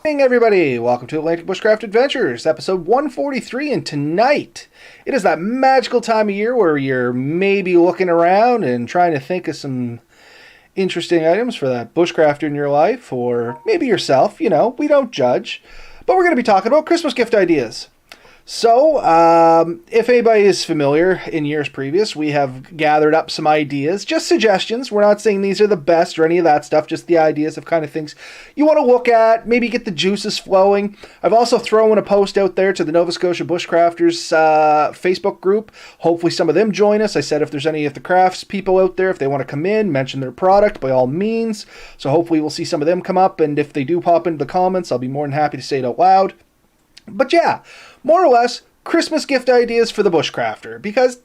Hey everybody, welcome to Atlantic Bushcraft Adventures, episode 143, and tonight it is that magical time of year where you're maybe looking around and trying to think of some interesting items for that bushcrafter in your life, or maybe yourself, we don't judge. But we're going to be talking about Christmas gift ideas. So, if anybody is familiar, in years previous, we have gathered up some ideas, just suggestions. We're not saying these are the best or any of that stuff, just the ideas of kind of things you want to look at, maybe get the juices flowing. I've also thrown a post out there to the Nova Scotia Bushcrafters Facebook group. Hopefully some of them join us. I said if there's any of the crafts people out there, if they want to come in, mention their product, by all means. So hopefully we'll see some of them come up, and if they do pop into the comments, I'll be more than happy to say it out loud. But yeah, more or less, Christmas gift ideas for the bushcrafter. Because,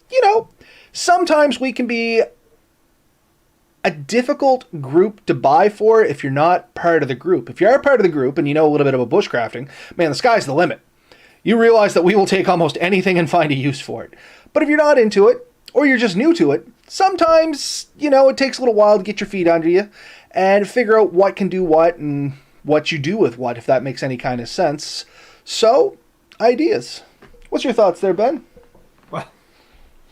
sometimes we can be a difficult group to buy for if you're not part of the group. If you are part of the group and you know a little bit about bushcrafting, man, the sky's the limit. You realize that we will take almost anything and find a use for it. But if you're not into it, or you're just new to it, sometimes, it takes a little while to get your feet under you and figure out what can do what and what you do with what, if that makes any kind of sense. So, ideas. What's your thoughts there, Ben? Well,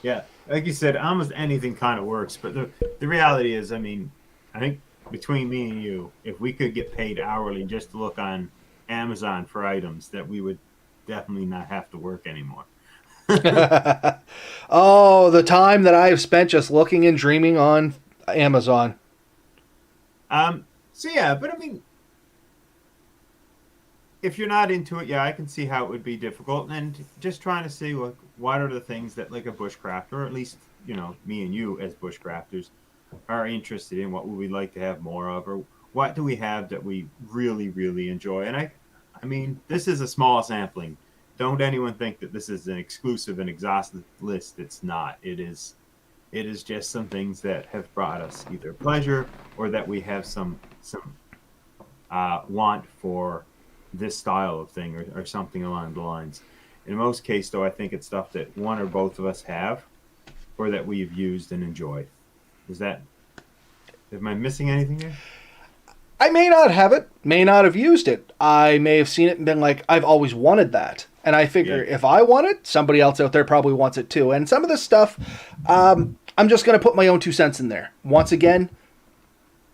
yeah, like you said, almost anything kind of works. But the reality is, I think between me and you, if we could get paid hourly just to look on Amazon for items, that we would definitely not have to work anymore. Oh, the time that I have spent just looking and dreaming on Amazon. So yeah, but if you're not into it, yeah, I can see how it would be difficult. And just trying to see what are the things that like a bushcrafter, or at least, me and you as bushcrafters, are interested in. What would we like to have more of? Or what do we have that we really, really enjoy? And I mean, this is a small sampling. Don't anyone think that this is an exclusive and exhaustive list. It's not. It is just some things that have brought us either pleasure or that we have some want for this style of thing or something along the lines. In most cases, though, I think it's stuff that one or both of us have or that we've used and enjoyed. Am I missing anything here? I may not have it, may not have used it. I may have seen it and been like, I've always wanted that. And I figure if I want it, somebody else out there probably wants it too. And some of this stuff, I'm just going to put my own 2 cents in there. Once again,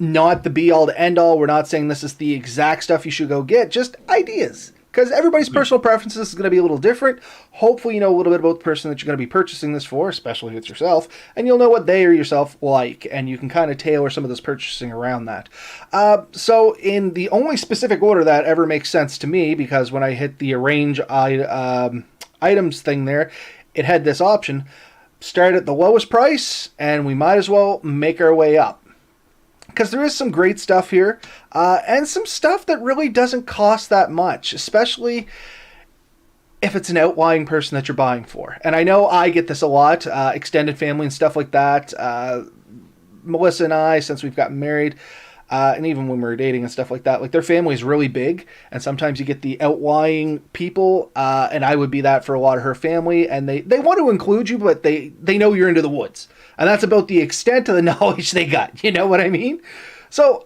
not the be-all to end-all. We're not saying this is the exact stuff you should go get. Just ideas. Because everybody's personal preferences is going to be a little different. Hopefully you know a little bit about the person that you're going to be purchasing this for, especially if it's yourself. And you'll know what they or yourself like. And you can kind of tailor some of this purchasing around that. So in the only specific order that ever makes sense to me, because when I hit the arrange items thing there, it had this option. Start at the lowest price, and we might as well make our way up. Because there is some great stuff here, and some stuff that really doesn't cost that much, especially if it's an outlying person that you're buying for. And I know I get this a lot, extended family and stuff like that. Melissa and I, since we've gotten married, and even when we were dating and stuff like that, like their family is really big, and sometimes you get the outlying people, and I would be that for a lot of her family, and they want to include you, but they know you're into the woods. And that's about the extent of the knowledge they got. You know what I mean? So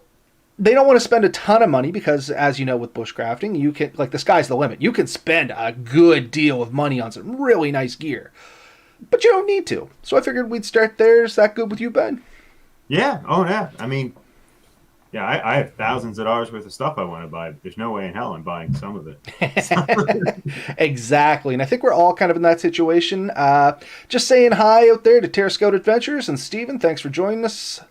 they don't want to spend a ton of money because, as you know, with bushcrafting, you can, like, the sky's the limit. You can spend a good deal of money on some really nice gear. But you don't need to. So I figured we'd start there. Is that good with you, Ben? Yeah. Oh, yeah. Yeah, I have thousands of dollars worth of stuff I want to buy. There's no way in hell I'm buying some of it. Exactly. And I think we're all kind of in that situation. Just saying hi out there to Terra Scout Adventures and Steven. Thanks for joining us.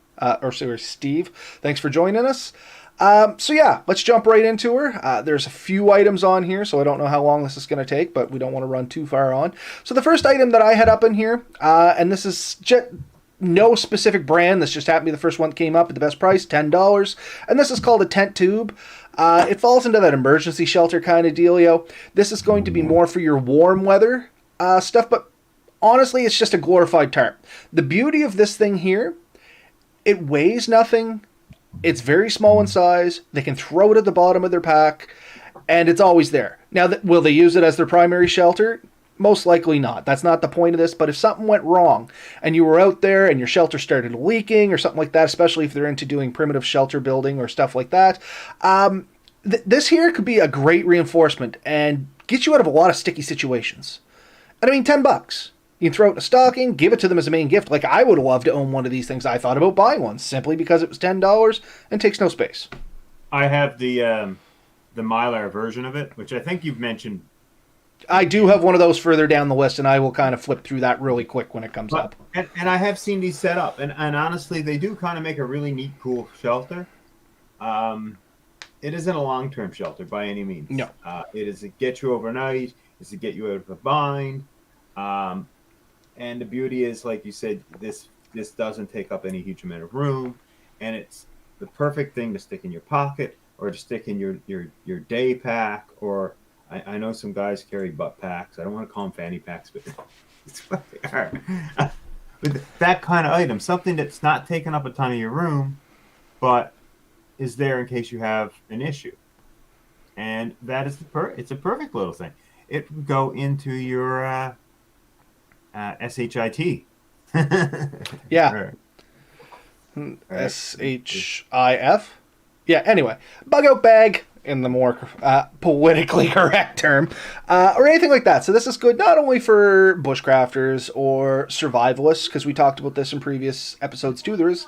Steve. Thanks for joining us. So yeah, let's jump right into her. There's a few items on here, so I don't know how long this is going to take, but we don't want to run too far on. So the first item that I had up in here, and this is no specific brand. This just happened to be the first one that came up at the best price, $10. And this is called a tent tube. It falls into that emergency shelter kind of dealio. This is going to be more for your warm weather stuff, but honestly, it's just a glorified tarp. The beauty of this thing here, it weighs nothing. It's very small in size. They can throw it at the bottom of their pack, and it's always there. Now, will they use it as their primary shelter? Most likely not. That's not the point of this, but if something went wrong and you were out there and your shelter started leaking or something like that, especially if they're into doing primitive shelter building or stuff like that, This here could be a great reinforcement and get you out of a lot of sticky situations. And I mean, $10. You can throw it in a stocking, give it to them as a main gift. Like, I would love to own one of these things. I thought about buying one simply because it was $10 and takes no space. I have the Mylar version of it, which I think you've mentioned. I do have one of those further down the list, and I will kind of flip through that really quick when it comes up. And I have seen these set up, and honestly, they do kind of make a really neat, cool shelter. It isn't a long-term shelter by any means. No. It is to get you overnight. It's to get you out of a bind. And the beauty is, like you said, this doesn't take up any huge amount of room, and it's the perfect thing to stick in your pocket or to stick in your day pack. Or I know some guys carry butt packs. I don't want to call them fanny packs, but it's what they are. With that kind of item, something that's not taking up a ton of your room, but is there in case you have an issue. And that is it's a perfect little thing. It would go into your SHIT. Yeah. SHIF? Yeah, anyway. Bug out bag, in the more politically correct term, or anything like that. So this is good not only for bushcrafters or survivalists, because we talked about this in previous episodes too. There is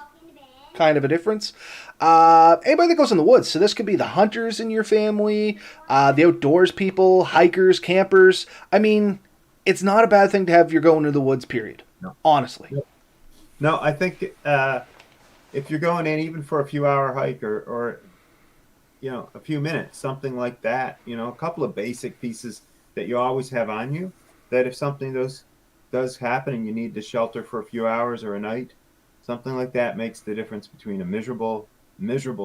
kind of a difference. Anybody that goes in the woods. So this could be the hunters in your family, the outdoors people, hikers, campers. I mean, it's not a bad thing to have you're going to the woods, period. No. Honestly. No, I think if you're going in even for a few-hour hike or a few minutes, something like that, a couple of basic pieces that you always have on you, that if something does happen and you need to shelter for a few hours or a night, something like that makes the difference between a miserable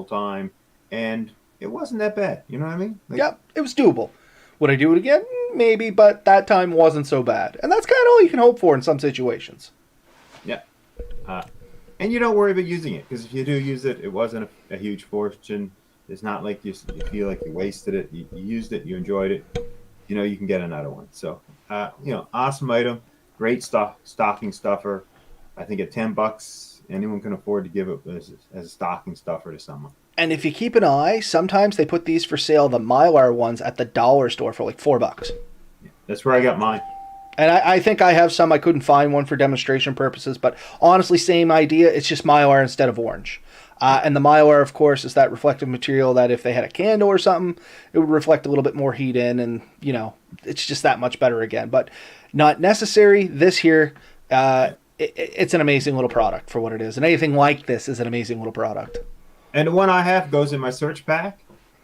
time and it wasn't that bad. You know what I mean? Yep, it was doable. Would I do it again? Maybe, but that time wasn't so bad. And that's kind of all you can hope for in some situations. Yeah. And you don't worry about using it, because if you do use it, it wasn't a huge fortune. It's not like you feel like you wasted it. You used it, you enjoyed it. You can get another one. So, awesome item. Great stocking stuffer. I think at $10, anyone can afford to give it as a stocking stuffer to someone. And if you keep an eye, sometimes they put these for sale, the Mylar ones, at the dollar store for like $4. Yeah, that's where I got mine. And I think I have some. I couldn't find one for demonstration purposes, but honestly, same idea. It's just Mylar instead of orange. And the Mylar, of course, is that reflective material that if they had a candle or something, it would reflect a little bit more heat in, and, it's just that much better again. But not necessary. This here, it's an amazing little product for what it is. And anything like this is an amazing little product. And the one I have goes in my search pack,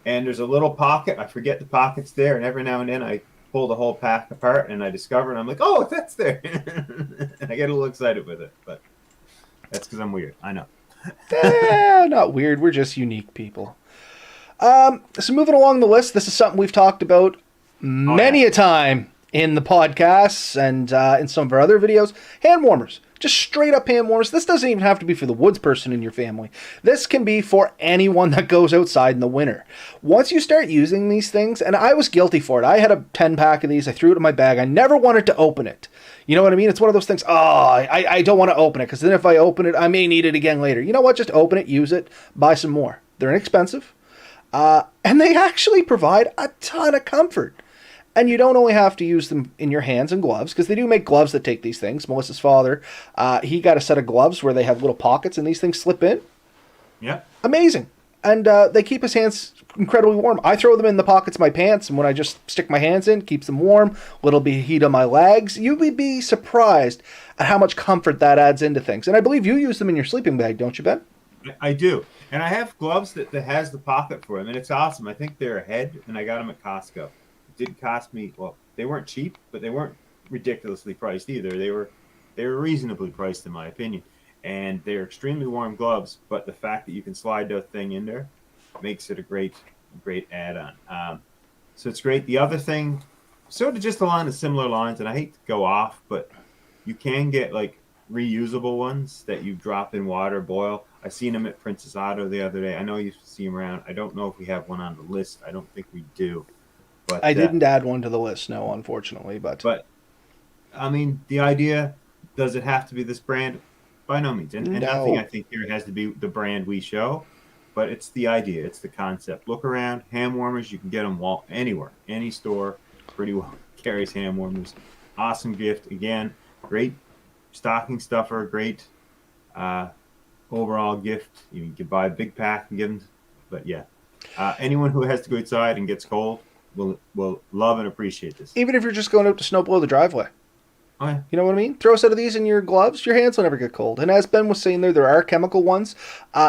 and there's a little pocket. I forget the pocket's there, and every now and then I pull the whole pack apart, and I discover, and I'm like, oh, that's there. And I get a little excited with it, but that's because I'm weird. I know. Not weird. We're just unique people. So moving along the list, this is something we've talked about many a time in the podcasts and in some of our other videos. Hand warmers. Just straight up hand warmers. This doesn't even have to be for the woods person in your family. This can be for anyone that goes outside in the winter. Once you start using these things, and I was guilty for it. I had a 10-pack of these. I threw it in my bag. I never wanted to open it. You know what I mean? It's one of those things, I don't want to open it, because then if I open it, I may need it again later. You know what? Just open it, use it, buy some more. They're inexpensive. And they actually provide a ton of comfort. And you don't only have to use them in your hands and gloves, because they do make gloves that take these things. Melissa's father, he got a set of gloves where they have little pockets and these things slip in. Yeah. Amazing. And they keep his hands incredibly warm. I throw them in the pockets of my pants, and when I just stick my hands in, keeps them warm. Little bit of heat on my legs. You would be surprised at how much comfort that adds into things. And I believe you use them in your sleeping bag, don't you, Ben? I do. And I have gloves that has the pocket for them, and it's awesome. I think they're a head, and I got them at Costco. Didn't cost me, well, they weren't cheap, but they weren't ridiculously priced either. They were reasonably priced in my opinion, and they're extremely warm gloves, but the fact that you can slide that thing in there makes it a great add-on. So it's great. The other thing, sort of just along the similar lines, and I hate to go off, but you can get like reusable ones that you drop in water, boil. I seen them at Princess Auto the other day. I know you see them around. I don't know if we have one on the list. I don't think we do. But, I didn't add one to the list, no, unfortunately. But I mean, the idea, does it have to be this brand? By no means. And no. nothing I think here has to be the brand we show. but it's the idea, it's the concept. Look around, hand warmers, you can get them anywhere, any store pretty well carries hand warmers. Awesome gift. Again, great stocking stuffer, great overall gift. You can buy a big pack and give them, but yeah. Anyone who has to go outside and gets cold will love and appreciate this. Even if you're just going out to snow blow the driveway. Oh, yeah. You know what I mean? Throw a set of these in your gloves, your hands will never get cold. And as Ben was saying there are chemical ones.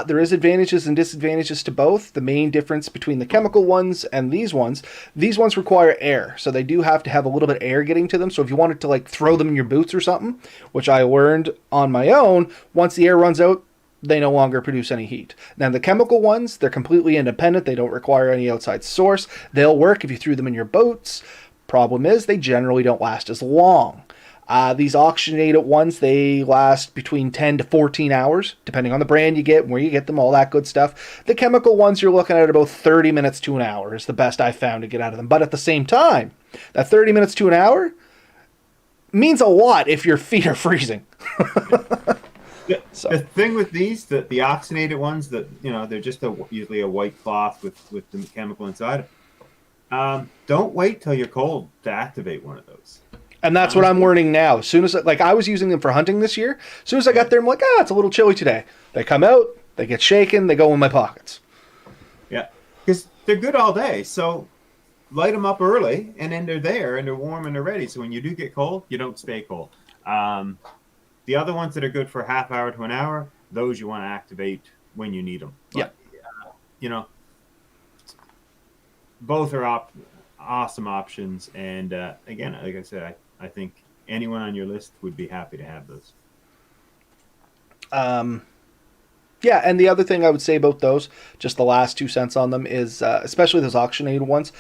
There is advantages and disadvantages to both. The main difference between the chemical ones and these ones require air. So they do have to have a little bit of air getting to them. So if you wanted to like throw them in your boots or something, which I learned on my own, once the air runs out, they no longer produce any heat. Now the chemical ones, they're completely independent. They don't require any outside source. They'll work if you threw them in your boats. Problem is they generally don't last as long. These oxygenated ones, they last between 10 to 14 hours, depending on the brand you get, where you get them, all that good stuff. The chemical ones, you're looking at about 30 minutes to an hour is the best I've found to get out of them. But at the same time, that 30 minutes to an hour means a lot if your feet are freezing. The thing with these, the oxygenated ones, that they're just usually a white cloth with the chemical inside. Don't wait till you're cold to activate one of those. And that's what I'm learning now. As soon as, I was using them for hunting this year. As soon as I got there, I'm like, it's a little chilly today. They come out, they get shaken, they go in my pockets. Yeah, because they're good all day. So light them up early, and then they're there, and they're warm, and they're ready. So when you do get cold, you don't stay cold. The other ones that are good for a half hour to an hour, those you want to activate when you need them. But, both are awesome options. And again, like I said, I think anyone on your list would be happy to have those. Yeah, and the other thing I would say about those, just the last 2 cents on them, is especially those oxygenated ones,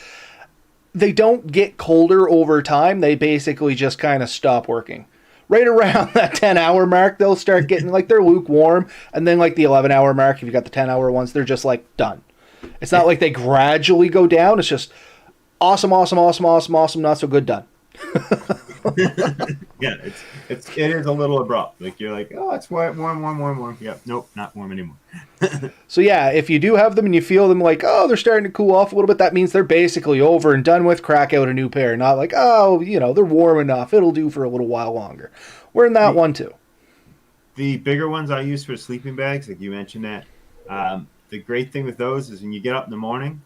they don't get colder over time. They basically just kind of stop working. Right around that 10-hour mark, they'll start getting, they're lukewarm. And then, the 11-hour mark, if you got the 10-hour ones, they're just, done. It's not like they gradually go down. It's just awesome, awesome, awesome, awesome, awesome, not so good, done. Yeah, it is a little abrupt. You're like, oh, it's warm. Yeah, nope, not warm anymore. So yeah, if you do have them and you feel them they're starting to cool off a little bit, that means they're basically over and done with. Crack out a new pair. Not they're warm enough. It'll do for a little while longer. We're in that one too. The bigger ones I use for sleeping bags, like you mentioned that. The great thing with those is when you get up in the morning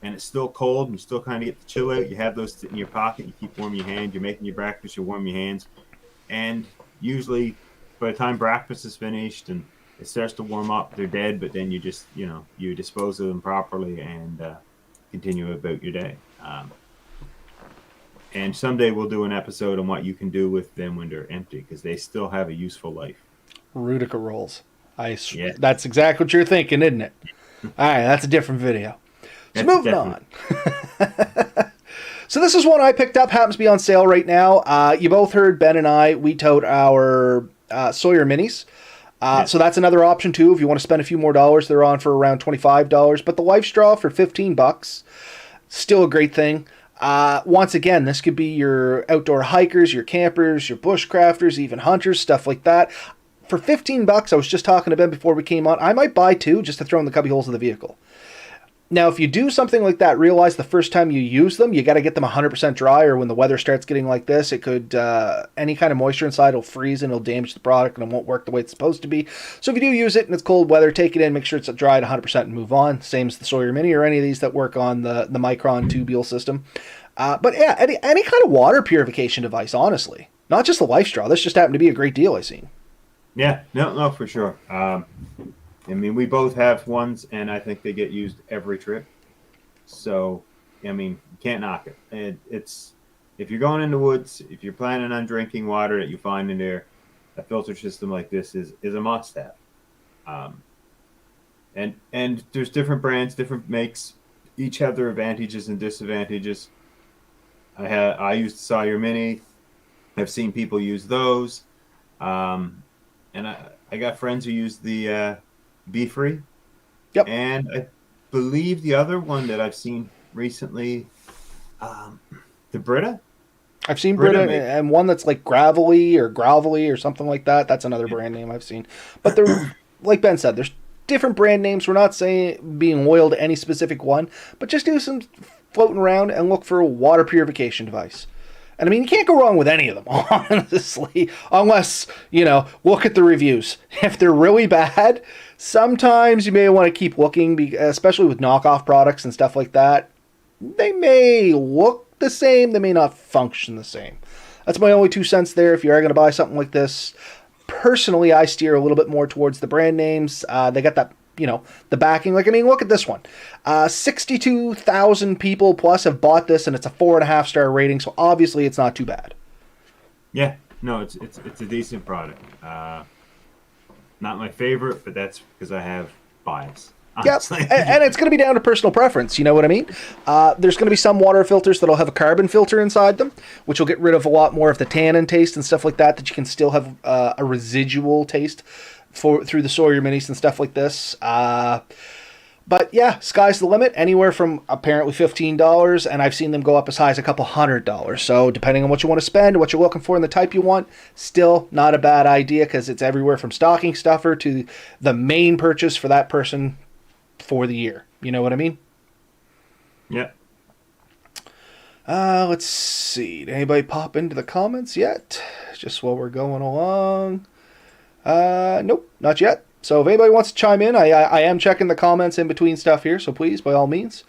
and it's still cold and you still kind of get the chill out, you have those in your pocket, you keep warm your hand, you're making your breakfast, you warm your hands. And usually by the time breakfast is finished and it starts to warm up, they're dead, but then you just, you dispose of them properly and continue about your day. And someday we'll do an episode on what you can do with them when they're empty, because they still have a useful life. Rudica rolls. Yeah. That's exactly what you're thinking, isn't it? All right, that's a different video. So moving on. So this is one I picked up. Happens to be on sale right now. You both heard Ben and I. We towed our Sawyer Minis. So that's another option too. If you want to spend a few more dollars, they're on for around $25. But the Life Straw for $15, still a great thing. Once again, this could be your outdoor hikers, your campers, your bushcrafters, even hunters, stuff like that. For $15, I was just talking to Ben before we came on, I might buy 2 just to throw in the cubby holes of the vehicle. Now, if you do something like that, realize the first time you use them, you got to get them 100% dry, or when the weather starts getting like this, it could, any kind of moisture inside will freeze and it'll damage the product and it won't work the way it's supposed to be. So if you do use it and it's cold weather, take it in, make sure it's dry at 100% and move on. Same as the Sawyer Mini or any of these that work on the Micron tubule system. But yeah, any kind of water purification device, honestly. Not just the Life Straw. This just happened to be a great deal I seen. Yeah, no, for sure. We both have ones, and I think they get used every trip. So, you can't knock it. It's if you're going in the woods, if you're planning on drinking water that you find in there, a filter system like this is a must-have. And there's different brands, different makes. Each have their advantages and disadvantages. I used the Sawyer Mini. I've seen people use those. And I got friends who use the Be Free. Yep. And I believe the other one that I've seen recently, the Brita. I've seen Brita and one that's like Gravelly or something like that. That's another brand name I've seen. But they're, like Ben said, there's different brand names. We're not saying being loyal to any specific one, but just do some floating around and look for a water purification device. And I mean, you can't go wrong with any of them, honestly, unless, look at the reviews. If they're really bad, sometimes you may want to keep looking, especially with knockoff products and stuff like that. They may look the same, they may not function the same. That's my only 2 cents there. If you are going to buy something like this, personally, I steer a little bit more towards the brand names. They got that, the backing. Like, I mean, look at this one. 62,000 people plus have bought this, and it's a 4.5-star rating, so obviously it's not too bad. Yeah, no, it's a decent product. Not my favorite, but that's because I have bias. Yeah, and it's going to be down to personal preference, you know what I mean? There's going to be some water filters that'll have a carbon filter inside them, which will get rid of a lot more of the tannin taste and stuff like that you can still have a residual taste through the Sawyer Minis and stuff like this. But yeah, sky's the limit, anywhere from apparently $15, and I've seen them go up as high as a couple $100. So depending on what you want to spend, what you're looking for, and the type you want, still not a bad idea, because it's everywhere from stocking stuffer to the main purchase for that person for the year. You know what I mean? Yeah. Let's see. Did anybody pop into the comments yet? Just while we're going along. Nope, not yet. So if anybody wants to chime in, I am checking the comments in between stuff here, so please, by all means.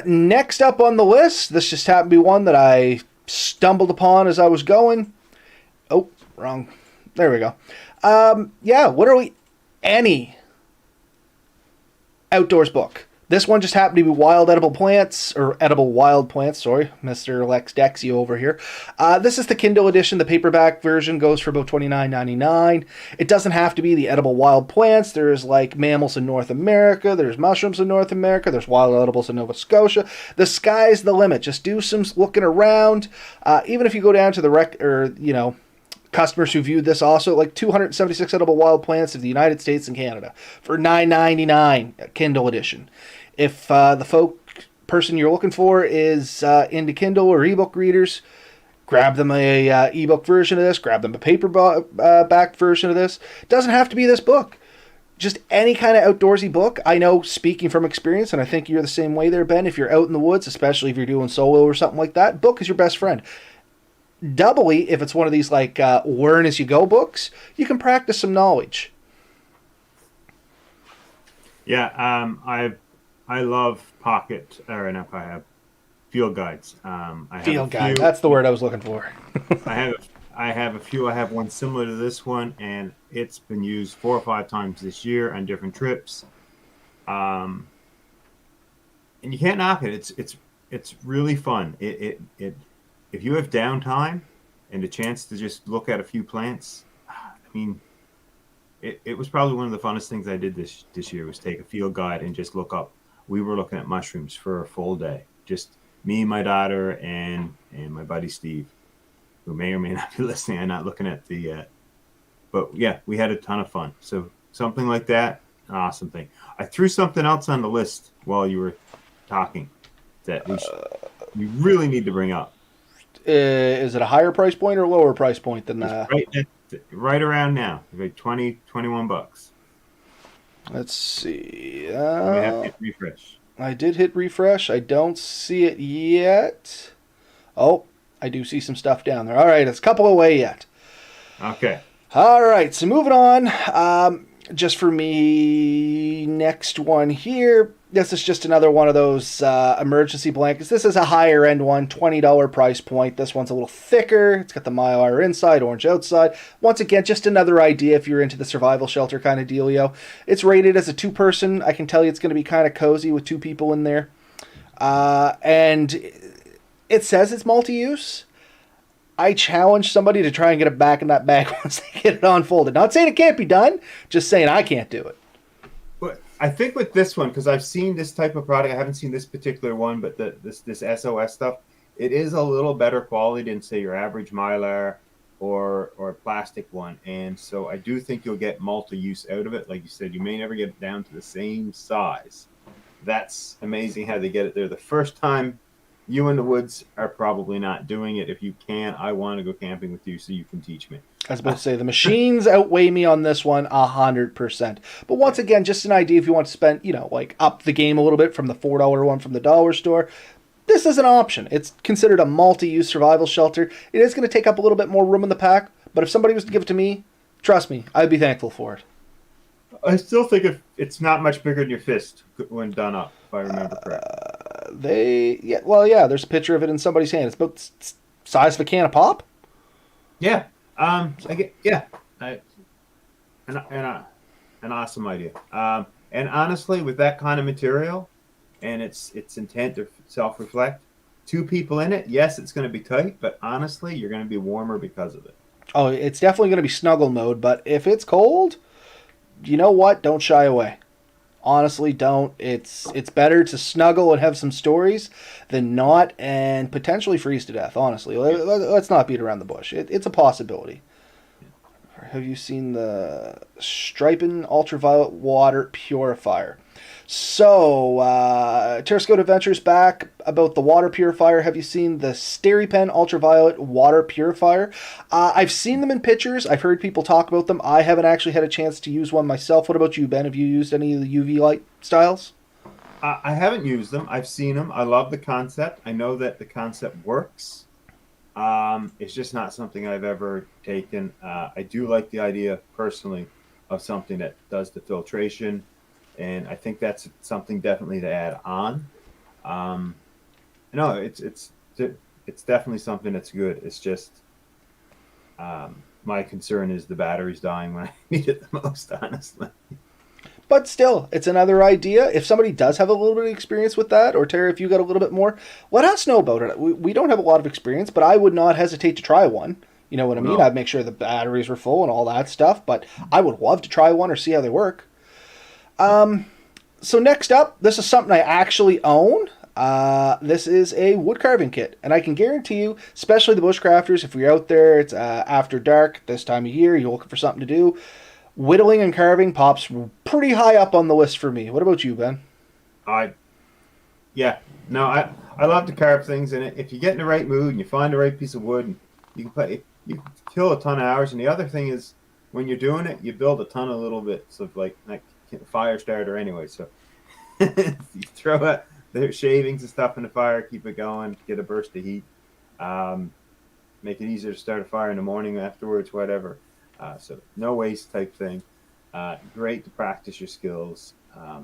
Next up on the list, this just happened to be one that I stumbled upon as I was going. Oh, wrong. There we go. Yeah, literally any outdoors book. This one just happened to be edible wild plants, sorry, Mr. Lex Dexy over here. This is the Kindle edition. The paperback version goes for about $29.99. It doesn't have to be the edible wild plants. There's like mammals in North America, there's mushrooms in North America, there's wild edibles in Nova Scotia. The sky's the limit. Just do some looking around. Even if you go down to the customers who viewed this also, like 276 edible wild plants of the United States and Canada for $9.99 Kindle edition. If the person you're looking for is into Kindle or ebook readers, grab them a ebook version of this, grab them a paperback version of this. Doesn't have to be this book. Just any kind of outdoorsy book. I know, speaking from experience, and I think you're the same way there, Ben, if you're out in the woods, especially if you're doing solo or something like that, book is your best friend. Doubly, if it's one of these like learn as you go books, you can practice some knowledge. Yeah, I love field guides. Field guide. That's the word I was looking for. I have a few. I have one similar to this one, and it's been used 4 or 5 times this year on different trips. And you can't knock it. It's really fun. It if you have downtime and a chance to just look at a few plants, I mean, it was probably one of the funnest things I did this year was take a field guide and just look up. We were looking at mushrooms for a full day. Just me, my daughter, and my buddy Steve, who may or may not be listening. I'm not looking at the, but yeah, we had a ton of fun. So something like that, an awesome thing. I threw something else on the list while you were talking that we really need to bring up. Is it a higher price point or lower price point than that? Right around now, like $21. Let's see. We have to hit refresh. I did hit refresh. I don't see it yet. Oh, I do see some stuff down there. All right, it's a couple away yet. Okay. All right, so moving on. Just for me, next one here. This is just another one of those emergency blankets. This is a higher end one, $20 price point. This one's a little thicker. It's got the mylar inside, orange outside. Once again, just another idea if you're into the survival shelter kind of dealio. It's rated as a 2-person. I can tell you it's going to be kind of cozy with 2 people in there. And it says it's multi-use. I challenge somebody to try and get it back in that bag once they get it unfolded. Not saying it can't be done, just saying I can't do it. But I think with this one, because I've seen this type of product, I haven't seen this particular one, but this SOS stuff, it is a little better quality than, say, your average Mylar or plastic one. And so I do think you'll get multi-use out of it. Like you said, you may never get it down to the same size. That's amazing how they get it there the first time. you in the woods are probably not doing it. If you can, I want to go camping with you so you can teach me. I was about to say the machines outweigh me on this one 100%. But once again, just an idea if you want to spend, like up the game a little bit from the $4 one from the dollar store. This is an option. It's considered a multi-use survival shelter. It is going to take up a little bit more room in the pack, but if somebody was to give it to me, trust me, I'd be thankful for it. I still think it's not much bigger than your fist when done up, if I remember correctly. There's a picture of it in somebody's hand. It's about the size of a can of pop. Yeah. An awesome idea. And honestly, with that kind of material and its intent to self-reflect, 2 people in it, yes, it's going to be tight, but honestly, you're going to be warmer because of it. Oh, it's definitely going to be snuggle mode, but if it's cold, you know what? Don't shy away. Honestly, don't. It's better to snuggle and have some stories than not and potentially freeze to death, honestly. Let's not beat around the bush. It's a possibility. Have you seen the Steripen Ultraviolet Water Purifier? So, Terrascope Adventures back about the water purifier. Have you seen the Steripen Ultraviolet Water Purifier? I've seen them in pictures. I've heard people talk about them. I haven't actually had a chance to use one myself. What about you, Ben? Have you used any of the UV light styles? I haven't used them. I've seen them. I love the concept. I know that the concept works. It's just not something I've ever taken. I do like the idea personally of something that does the filtration, and I think that's something definitely to add on. It's definitely something that's good. It's just my concern is the battery's dying when I need it the most, honestly. But still, it's another idea. If somebody does have a little bit of experience with that, or Terry, if you got a little bit more, let us know about it. We don't have a lot of experience, but I would not hesitate to try one. You know what I mean? No. I'd make sure the batteries were full and all that stuff, but I would love to try one or see how they work. So next up, this is something I actually own. This is a wood carving kit, and I can guarantee you, especially the bushcrafters, if you're out there, it's after dark, this time of year, you're looking for something to do, whittling and carving pops pretty high up on the list for me. What about you, Ben? I love to carve things, and if you get in the right mood and you find the right piece of wood, you can kill a ton of hours. And the other thing is, when you're doing it, you build a ton of little bits of like a fire starter anyway. So you throw out the shavings and stuff in the fire, keep it going, get a burst of heat, make it easier to start a fire in the morning afterwards, whatever. So no waste type thing. Great to practice your skills. I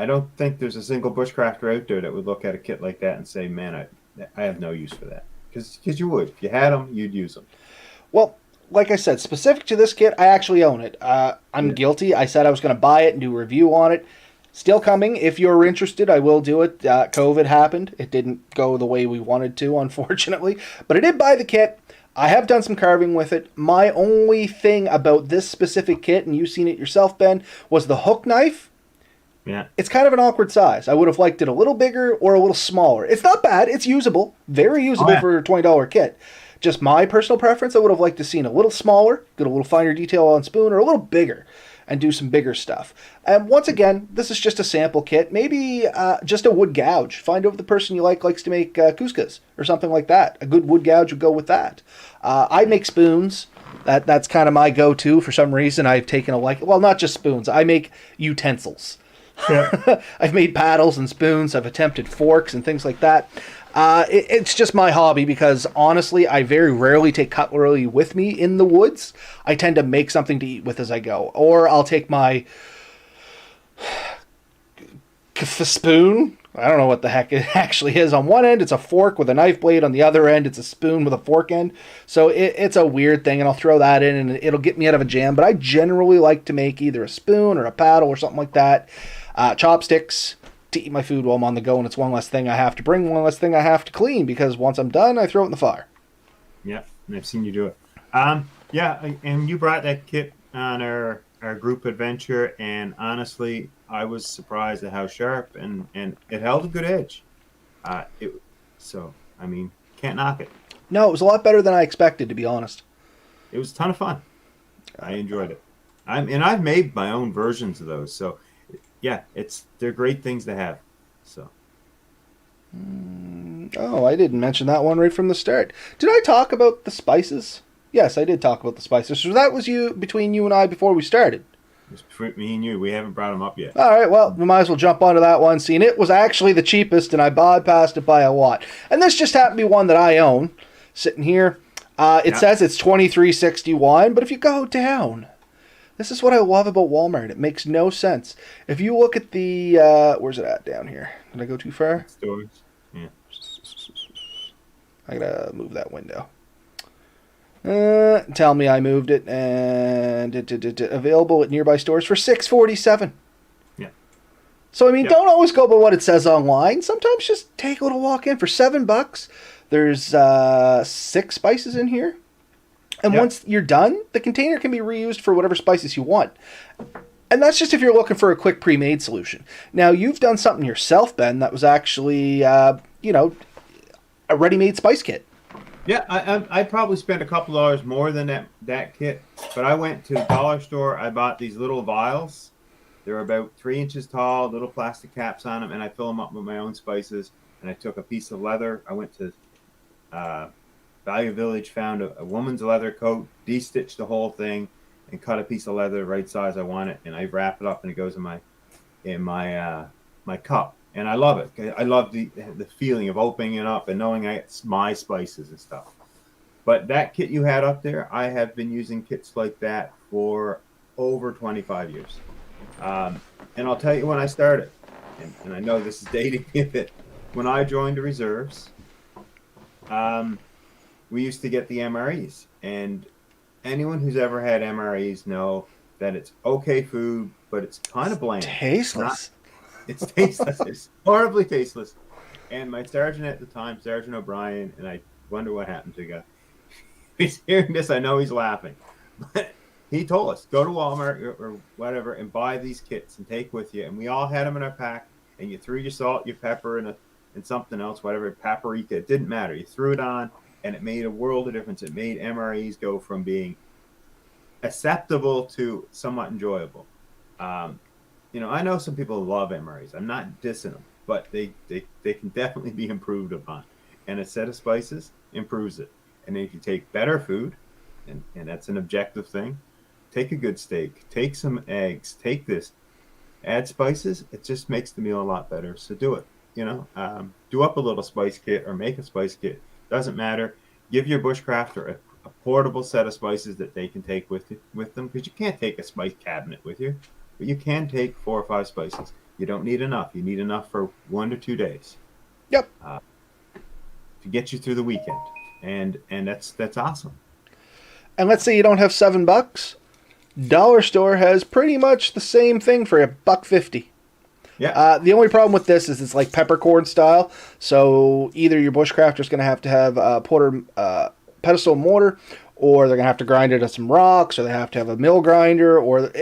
don't think there's a single bushcrafter out there that would look at a kit like that and say, man, I have no use for that. Because you would. If you had them, you'd use them. Well, like I said, specific to this kit, I actually own it. I'm guilty. I said I was going to buy it and do a review on it. Still coming. If you're interested, I will do it. COVID happened. It didn't go the way we wanted to, unfortunately. But I did buy the kit. I have done some carving with it. My only thing about this specific kit, and you've seen it yourself, Ben, was the hook knife. Yeah. It's kind of an awkward size. I would have liked it a little bigger or a little smaller. It's not bad. It's usable. Very usable for a $20 kit. Just my personal preference, I would have liked to seen a little smaller, get a little finer detail on spoon, or a little bigger, and do some bigger stuff. And once again, this is just a sample kit. Maybe just a wood gouge. Find out if the person you likes to make couscous or something like that. A good wood gouge would go with that. I make spoons. That's kind of my go-to. For some reason, I've taken not just spoons. I make utensils. Yeah. I've made paddles and spoons. I've attempted forks and things like that. It's just my hobby because, honestly, I very rarely take cutlery with me in the woods. I tend to make something to eat with as I go. Or I'll take my spoon. I don't know what the heck it actually is. On one end, it's a fork with a knife blade. On the other end, it's a spoon with a fork end. So it's a weird thing, and I'll throw that in, and it'll get me out of a jam. But I generally like to make either a spoon or a paddle or something like that. Chopsticks to eat my food while I'm on the go, and it's one less thing I have to bring, one less thing I have to clean, because once I'm done, I throw it in the fire. Yeah, and I've seen you do it. And you brought that kit on our group adventure, and honestly, I was surprised at how sharp, and it held a good edge. Can't knock it. No, it was a lot better than I expected, to be honest. It was a ton of fun. I enjoyed it. I've made my own versions of those, so yeah, they're great things to have. So. Oh, I didn't mention that one right from the start. Did I talk about the spices? Yes, I did talk about the spices. So that was between you and I before we started. It's between me and you. We haven't brought them up yet. All right, well, we might as well jump onto that one. Seeing it was actually the cheapest, and I bypassed it by a lot. And this just happened to be one that I own, sitting here. It says it's $23.61, but if you go down, this is what I love about Walmart. It makes no sense. If you look at the where's it at down here? Did I go too far? Stores. Yeah. I gotta move that window. Tell me I moved it, and available at nearby stores for $6.47. Yeah. So I mean, don't always go by what it says online. Sometimes just take a little walk in for $7. There's 6 spices in here, and once you're done, the container can be reused for whatever spices you want. And that's just if you're looking for a quick pre-made solution. Now you've done something yourself, Ben. That was actually a ready-made spice kit. Yeah, I probably spent a couple dollars more than that kit, but I went to the dollar store. I bought these little vials. They're about 3 inches tall, little plastic caps on them, and I fill them up with my own spices. And I took a piece of leather. I went to Value Village, found a woman's leather coat, de-stitched the whole thing, and cut a piece of leather the right size I want it, and I wrap it up, and it goes in my cup. And I love it. I love the feeling of opening it up and knowing it's my spices and stuff. But that kit you had up there, I have been using kits like that for over 25 years. And I'll tell you when I started, and I know this is dating me a bit. When I joined the reserves, we used to get the MREs. And anyone who's ever had MREs know that it's okay food, but it's kind of bland. Tasteless. It's tasteless. It's horribly tasteless. And my sergeant at the time, Sergeant O'Brien, and I wonder what happened to the guy. He's hearing this. I know he's laughing. But he told us, go to Walmart or whatever and buy these kits and take with you. And we all had them in our pack. And you threw your salt, your pepper, and something else, whatever, paprika. It didn't matter. You threw it on, and it made a world of difference. It made MREs go from being acceptable to somewhat enjoyable. I know some people love MREs. I'm not dissing them, but they can definitely be improved upon. And a set of spices improves it. And then if you take better food, and that's an objective thing, take a good steak, take some eggs, take this, add spices, it just makes the meal a lot better. So do it. Do up a little spice kit or make a spice kit. Doesn't matter. Give your bushcrafter a portable set of spices that they can take with them, because you can't take a spice cabinet with you. But you can take 4 or 5 spices. You don't need enough. You need enough for 1 to 2 days. Yep. To get you through the weekend, and that's awesome. And let's say you don't have $7. Dollar store has pretty much the same thing for $1.50. Yeah. The only problem with this is it's like peppercorn style. So either your bushcrafter is going to have a porter pedestal mortar, or they're going to have to grind it at some rocks, or they have to have a mill grinder, or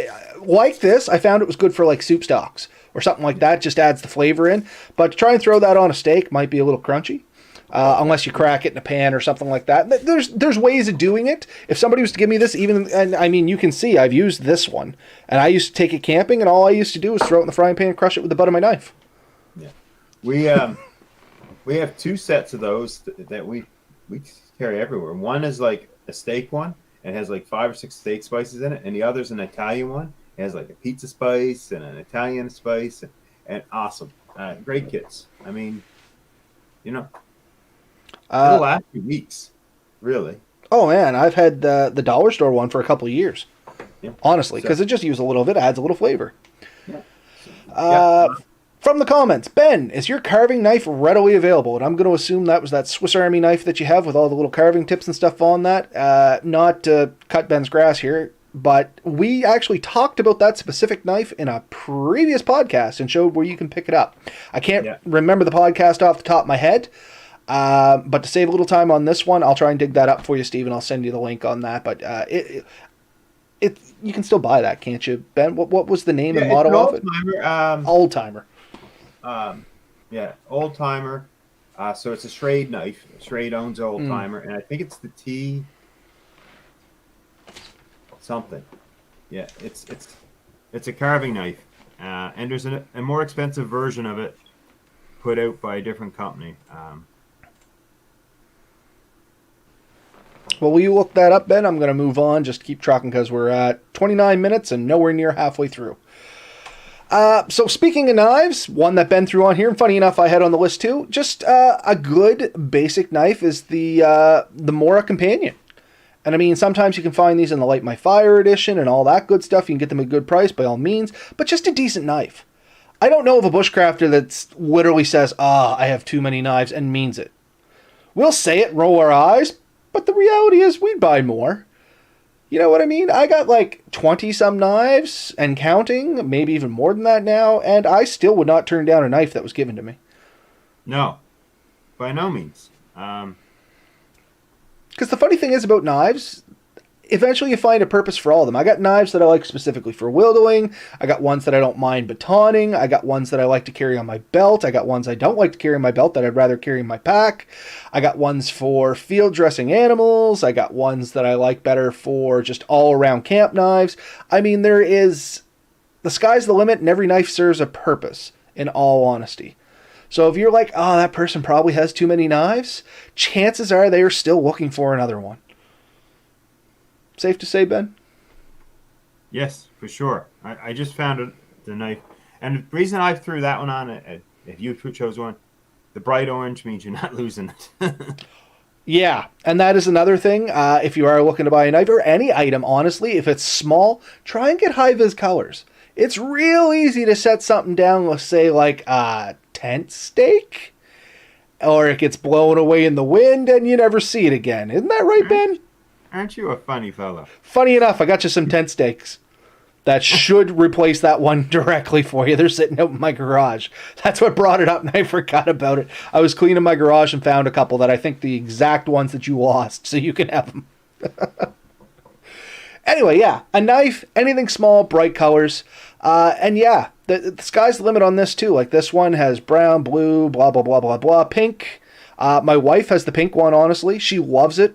like this, I found it was good for like soup stocks or something like that. Just adds the flavor in. But to try and throw that on a steak might be a little crunchy. Unless you crack it in a pan or something like that. There's ways of doing it. If somebody was to give me this, and I mean, you can see I've used this one, and I used to take it camping, and all I used to do was throw it in the frying pan and crush it with the butt of my knife. Yeah, we have 2 sets of those that we carry everywhere. One is like a steak one, and has like 5 or 6 steak spices in it, and the other's an Italian one. It has like a pizza spice and an Italian spice, and awesome, great kits. I mean, it'll last you weeks, really. Oh man, I've had the dollar store one for a couple of years, honestly, because it just uses a little of it, adds a little flavor. Yeah. From the comments, Ben, is your carving knife readily available? And I'm going to assume that was that Swiss Army knife that you have with all the little carving tips and stuff on that. Not to cut Ben's grass here, but we actually talked about that specific knife in a previous podcast and showed where you can pick it up. I can't remember the podcast off the top of my head. But to save a little time on this one, I'll try and dig that up for you, Steve, and I'll send you the link on that. But you can still buy that, can't you, Ben? What was the name and model of it? Old timer. Old timer. So it's a Schrade knife. Schrade owns Old Timer, and I think it's the T something. Yeah, it's a carving knife, and there's a more expensive version of it put out by a different company. Well, will you look that up, Ben? I'm going to move on. Just keep trucking because we're at 29 minutes and nowhere near halfway through. So speaking of knives, one that Ben threw on here, and funny enough, I had on the list too. Just a good basic knife is the Mora Companion. And I mean, sometimes you can find these in the Light My Fire edition and all that good stuff. You can get them at a good price by all means, but just a decent knife. I don't know of a bushcrafter that literally says, I have too many knives and means it. We'll say it, roll our eyes, but the reality is we'd buy more. You know what I mean? I got like 20-some knives and counting, maybe even more than that now, and I still would not turn down a knife that was given to me. No, by no means. Because the funny thing is about knives, eventually you find a purpose for all of them. I got knives that I like specifically for wielding. I got ones that I don't mind batoning. I got ones that I like to carry on my belt. I got ones I don't like to carry on my belt that I'd rather carry in my pack. I got ones for field dressing animals. I got ones that I like better for just all-around camp knives. I mean, the sky's the limit, and every knife serves a purpose, in all honesty. So if you're like, that person probably has too many knives, chances are they are still looking for another one. Safe to say, Ben? Yes, for sure. I just found the knife. And the reason I threw that one on, if you chose one, the bright orange means you're not losing it. Yeah, and that is another thing. If you are looking to buy a knife or any item, honestly, if it's small, try and get high-vis colors. It's real easy to set something down, let's say, like a tent stake, or it gets blown away in the wind and you never see it again. Isn't that right, Ben? Aren't you a funny fellow? Funny enough, I got you some tent stakes that should replace that one directly for you. They're sitting out in my garage. That's what brought it up, and I forgot about it. I was cleaning my garage and found a couple that I think the exact ones that you lost, so you can have them. Anyway, yeah, a knife, anything small, bright colors. And yeah, the sky's the limit on this too. Like this one has brown, blue, blah, blah, blah, blah, blah, pink. My wife has the pink one, honestly. She loves it.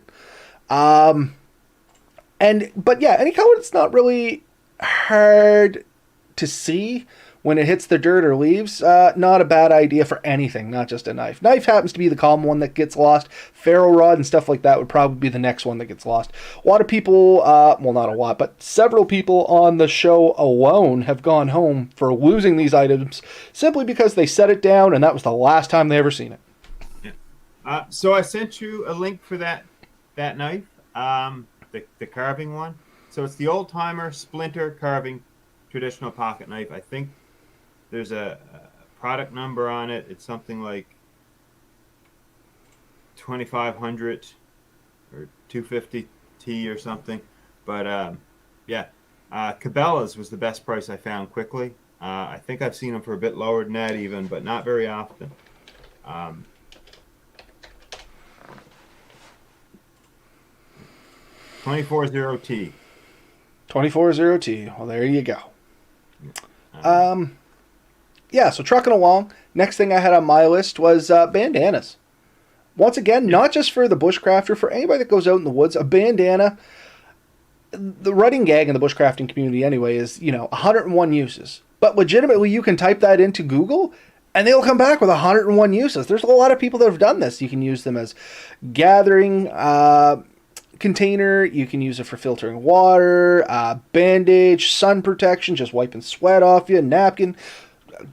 But yeah, any color that's not really hard to see when it hits the dirt or leaves, not a bad idea for anything, not just a knife. Knife happens to be the common one that gets lost. Ferrorod and stuff like that would probably be the next one that gets lost. A lot of people, well, not a lot, but several people on the show alone have gone home for losing these items simply because they set it down and that was the last time they ever seen it. Yeah. So I sent you a link for that knife, the carving one. So it's the old timer splinter carving traditional pocket knife. I think there's a product number on it. It's something like 2500 or 250T or something. But yeah, Cabela's was the best price I found quickly. I think I've seen them for a bit lower than that even, but not very often. 240T. 240T. Well, there you go. Yeah, so trucking along. Next thing I had on my list was bandanas. Once again, not just for the bushcrafter, for anybody that goes out in the woods, a bandana. The running gag in the bushcrafting community anyway is, 101 uses. But legitimately, you can type that into Google and they'll come back with 101 uses. There's a lot of people that have done this. You can use them as gathering container. You can use it for filtering water, bandage, sun protection, just wiping sweat off you, napkin,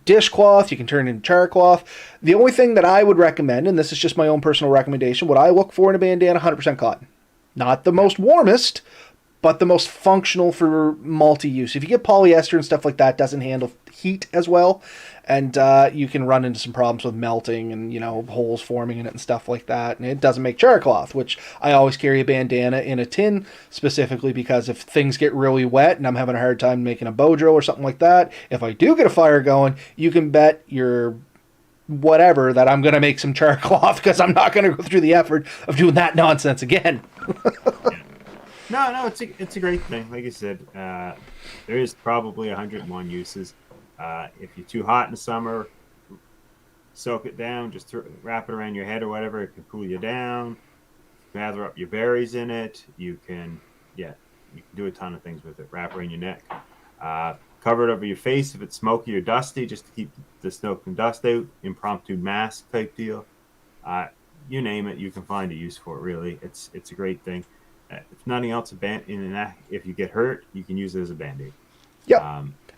dishcloth. You can turn it into char cloth. The only thing that I would recommend, and this is just my own personal recommendation, what I look for in a bandana, 100% cotton. Not the most warmest, but the most functional for multi-use. If you get polyester and stuff like that, it doesn't handle heat as well, and you can run into some problems with melting and holes forming in it and stuff like that. And it doesn't make char cloth, which I always carry a bandana in a tin specifically because if things get really wet and I'm having a hard time making a bow drill or something like that, if I do get a fire going, you can bet your whatever that I'm going to make some char cloth because I'm not going to go through the effort of doing that nonsense again. No, it's a great thing. Like you said, there is probably 101 uses. If you're too hot in the summer, soak it down. Just wrap it around your head or whatever. It can cool you down. Gather up your berries in it. You can do a ton of things with it. Wrap around your neck. Cover it over your face if it's smoky or dusty, just to keep the smoke and dust out. Impromptu mask type deal. You name it, you can find a use for it. Really, it's a great thing. If nothing else, if you get hurt, you can use it as a band-aid. Yep.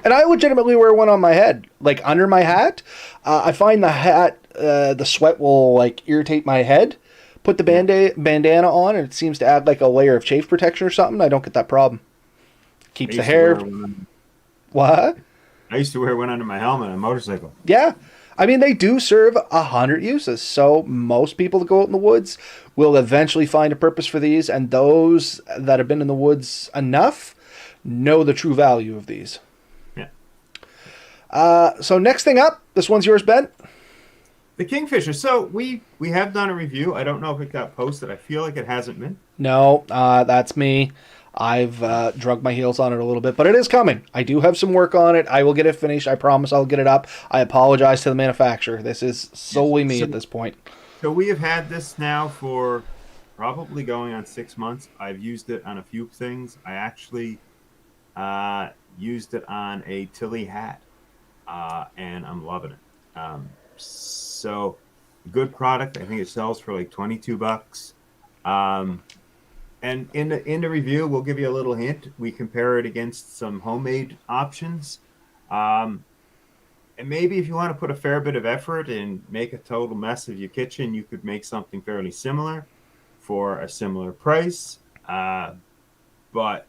And I legitimately wear one on my head, like under my hat. I find the hat, the sweat will like irritate my head. Put the bandana on, and it seems to add like a layer of chafe protection or something. I don't get that problem. Keeps the hair. What? I used to wear one under my helmet on a motorcycle. Yeah. I mean, they do serve 100 uses. So most people that go out in the woods will eventually find a purpose for these. And those that have been in the woods enough know the true value of these. Yeah. So next thing up, this one's yours, Ben. The Kingfisher. So we have done a review. I don't know if it got posted. I feel like it hasn't been. No, that's me. I've drug my heels on it a little bit, but it is coming. I do have some work on it. I will get it finished. I promise I'll get it up. I apologize to the manufacturer. This is solely me at this point. So we have had this now for probably going on 6 months. I've used it on a few things. I actually used it on a Tilly hat, and I'm loving it. So good product. I think it sells for like $22. And in the review, we'll give you a little hint. We compare it against some homemade options. And maybe if you want to put a fair bit of effort and make a total mess of your kitchen, you could make something fairly similar for a similar price. But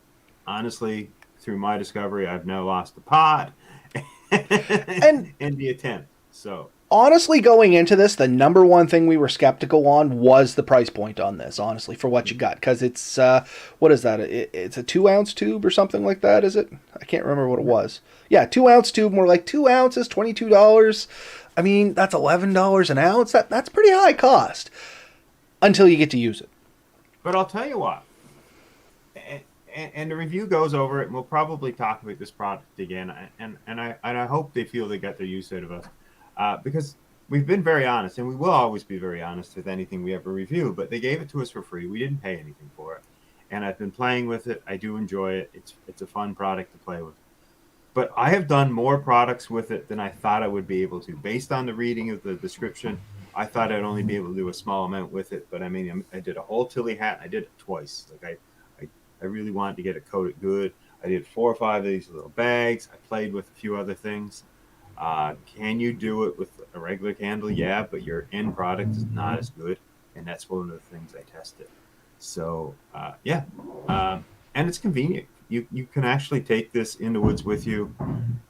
honestly, through my discovery, I've now lost the pot and in the attempt. So honestly, going into this, the number one thing we were skeptical on was the price point on this, honestly, for what you got. Because it's, what is that? It's a 2-ounce tube or something like that, is it? I can't remember what it was. Yeah, 2-ounce tube, more like 2 ounces, $22. I mean, that's $11 an ounce. That's pretty high cost until you get to use it. But I'll tell you what. And the review goes over it, and we'll probably talk about this product again. And I hope they feel they got their use out of us. Because we've been very honest, and we will always be very honest with anything we ever review, but they gave it to us for free. We didn't pay anything for it. And I've been playing with it. I do enjoy it. It's a fun product to play with. But I have done more products with it than I thought I would be able to. Based on the reading of the description, I thought I'd only be able to do a small amount with it. But I mean, I did a whole Tilly hat, and I did it twice. Like I really wanted to get it coated good. I did 4 or 5 of these little bags. I played with a few other things. Can you do it with a regular candle? Yeah, but your end product is not as good, and that's one of the things I tested. So and it's convenient. You can actually take this in the woods with you.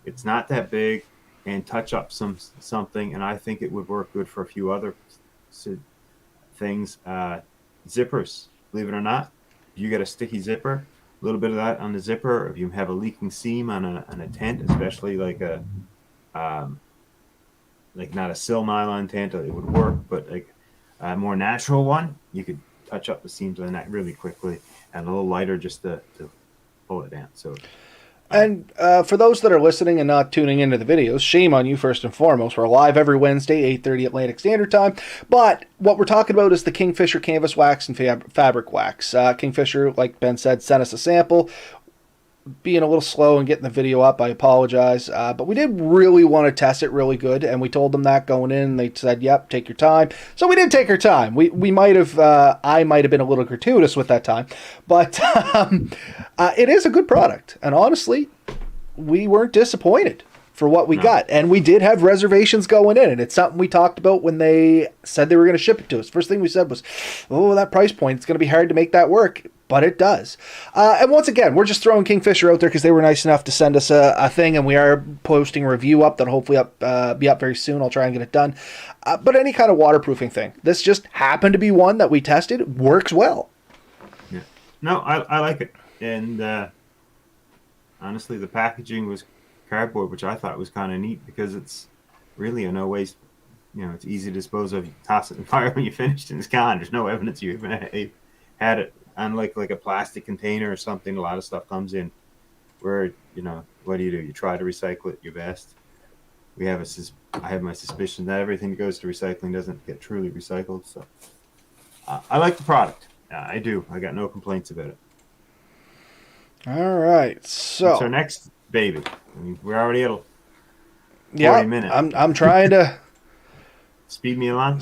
It's not that big, and touch up something, and I think it would work good for a few other things. Zippers, believe it or not, if you get a sticky zipper, a little bit of that on the zipper. If you have a leaking seam on a tent, especially like not a sil nylon tent, it would work, but like a more natural one, you could touch up the seams on that really quickly, and a little lighter just to pull it down. So and for those that are listening and not tuning into the videos, shame on you first and foremost. We're live every Wednesday, 8:30 Atlantic Standard Time. But what we're talking about is the Kingfisher canvas wax and fabric wax. Kingfisher, like Ben said, sent us a sample. Being a little slow and getting the video up, I apologize. But we did really want to test it really good, and we told them that going in. They said, yep, take your time. So we did take our time. We might have, I might have been a little gratuitous with that time. But it is a good product. And honestly, we weren't disappointed for what we got. And we did have reservations going in, and it's something we talked about when they said they were going to ship it to us. First thing we said was, oh, that price point, it's going to be hard to make that work. But it does. And once again, we're just throwing Kingfisher out there because they were nice enough to send us a thing, and we are posting a review up that'll hopefully be up very soon. I'll try and get it done. But any kind of waterproofing thing. This just happened to be one that we tested. Works well. Yeah. No, I like it. And honestly, the packaging was cardboard, which I thought was kind of neat because it's really a no waste. You know, it's easy to dispose of. You toss it in the fire when you finished, and it's gone. There's no evidence you even had it. Unlike like a plastic container or something, a lot of stuff comes in where, you know, what do? You try to recycle it your best. I have my suspicion that everything that goes to recycling doesn't get truly recycled. So I like the product. I do. I got no complaints about it. All right. So our next baby. I mean, we're already at 40 Yeah, minutes. I'm trying to Speed me along.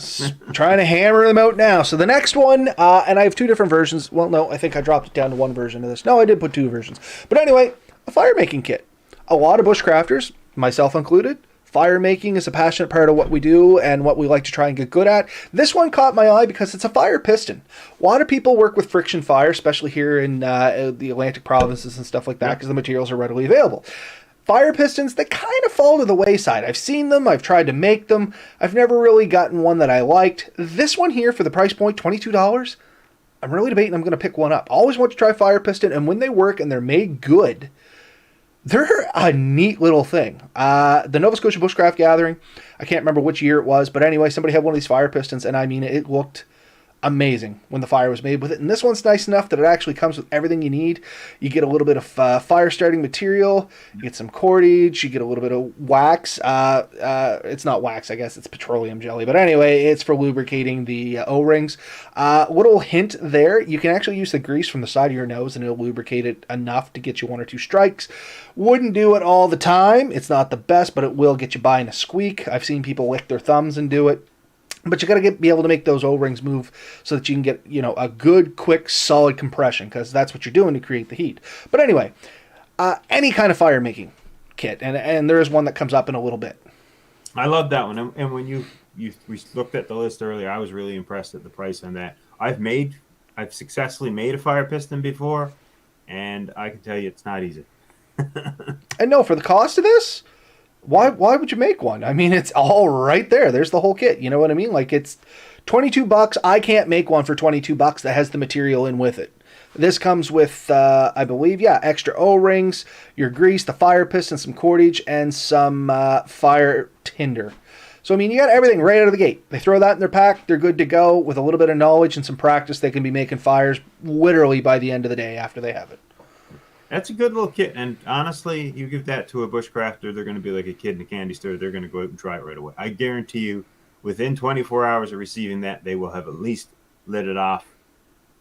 trying to hammer them out now. So the next one, and I have two different versions. Well, no, I think I dropped it down to one version of this. No, I did put two versions. But anyway, a fire making kit. A lot of bushcrafters, myself included, fire making is a passionate part of what we do and what we like to try and get good at. This one caught my eye because it's a fire piston. A lot of people work with friction fire, especially here in the Atlantic provinces and stuff like that, because the materials are readily available. Fire pistons, they kind of fall to the wayside. I've seen them, I've tried to make them. I've never really gotten one that I liked. This one here, for the price point, $22, I'm really debating I'm going to pick one up. I always want to try fire piston, and when they work and they're made good, they're a neat little thing. The Nova Scotia Bushcraft Gathering, I can't remember which year it was, but anyway, somebody had one of these fire pistons, and I mean, it looked amazing when the fire was made with it. And this one's nice enough that it actually comes with everything you need. You get a little bit of fire starting material, you get some cordage, you get a little bit of wax. It's not wax, I guess it's petroleum jelly, but anyway, it's for lubricating the O-rings. Little hint there, you can actually use the grease from the side of your nose and it'll lubricate it enough to get you one or two strikes. Wouldn't do it all the time. It's not the best, but it will get you by in a squeak. I've seen people lick their thumbs and do it. But you got to be able to make those O-rings move so that you can get, a good, quick, solid compression, because that's what you're doing to create the heat. But anyway, any kind of fire making kit, and there is one that comes up in a little bit. I love that one. And when we looked at the list earlier, I was really impressed at the price on that. I've successfully made a fire piston before, and I can tell you it's not easy. And no, for the cost of this, why would you make one? I mean, it's all right there. There's the whole kit. You know what I mean? Like, it's $22. I can't make one for $22 that has the material in with it. This comes with, I believe, extra O-rings, your grease, the fire piston, some cordage, and some fire tinder. So, I mean, you got everything right out of the gate. They throw that in their pack. They're good to go. With a little bit of knowledge and some practice, they can be making fires literally by the end of the day after they have it. That's a good little kit, and honestly, you give that to a bushcrafter, they're going to be like a kid in a candy store. They're going to go out and try it right away. I guarantee you, within 24 hours of receiving that, they will have at least lit it off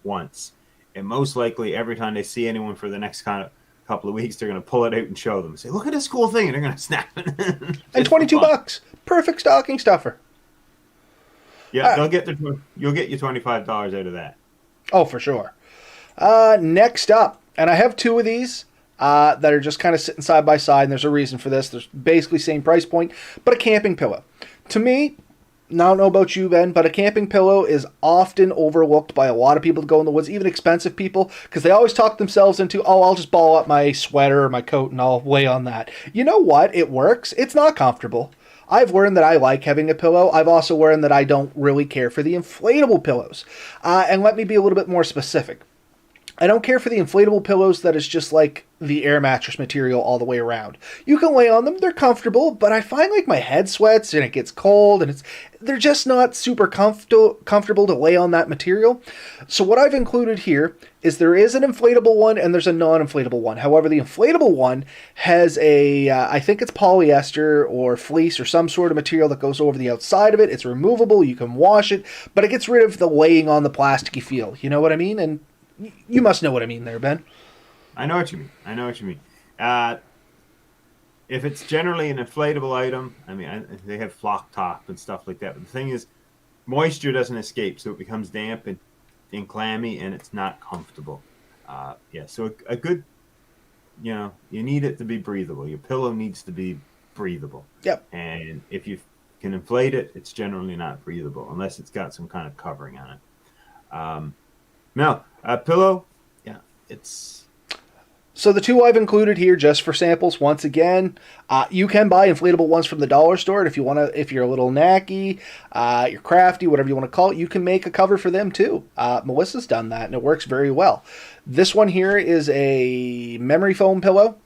once. And most likely, every time they see anyone for the next couple of weeks, they're going to pull it out and show them. Say, look at this cool thing, and they're going to snap it. And $22, perfect stocking stuffer. Yeah, you'll get your $25 out of that. Oh, for sure. Next up. And I have two of these that are just kind of sitting side by side, and there's a reason for this. There's basically same price point, but a camping pillow. To me, I don't know about you, Ben, but a camping pillow is often overlooked by a lot of people to go in the woods, even expensive people, because they always talk themselves into, I'll just ball up my sweater or my coat and I'll lay on that. You know what? It works. It's not comfortable. I've learned that I like having a pillow. I've also learned that I don't really care for the inflatable pillows. And let me be a little bit more specific. I don't care for the inflatable pillows that is just like the air mattress material all the way around. You can lay on them, they're comfortable, but I find like my head sweats and it gets cold and they're just not super comfortable to lay on that material. So what I've included here is there is an inflatable one and there's a non-inflatable one. However, the inflatable one has I think it's polyester or fleece or some sort of material that goes over the outside of it. It's removable, you can wash it, but it gets rid of the laying on the plasticky feel. You know what I mean? And you must know what I mean there, Ben. I know what you mean. If it's generally an inflatable item, I mean, they have flock top and stuff like that. But the thing is, moisture doesn't escape, so it becomes damp and clammy, and it's not comfortable. So a good, you need it to be breathable. Your pillow needs to be breathable. Yep. And if you can inflate it, it's generally not breathable unless it's got some kind of covering on it. Now, a pillow, it's... So the two I've included here just for samples, once again, you can buy inflatable ones from the dollar store, and if you're a little knacky, you're crafty, whatever you want to call it, you can make a cover for them too. Melissa's done that, and it works very well. This one here is a memory foam pillow,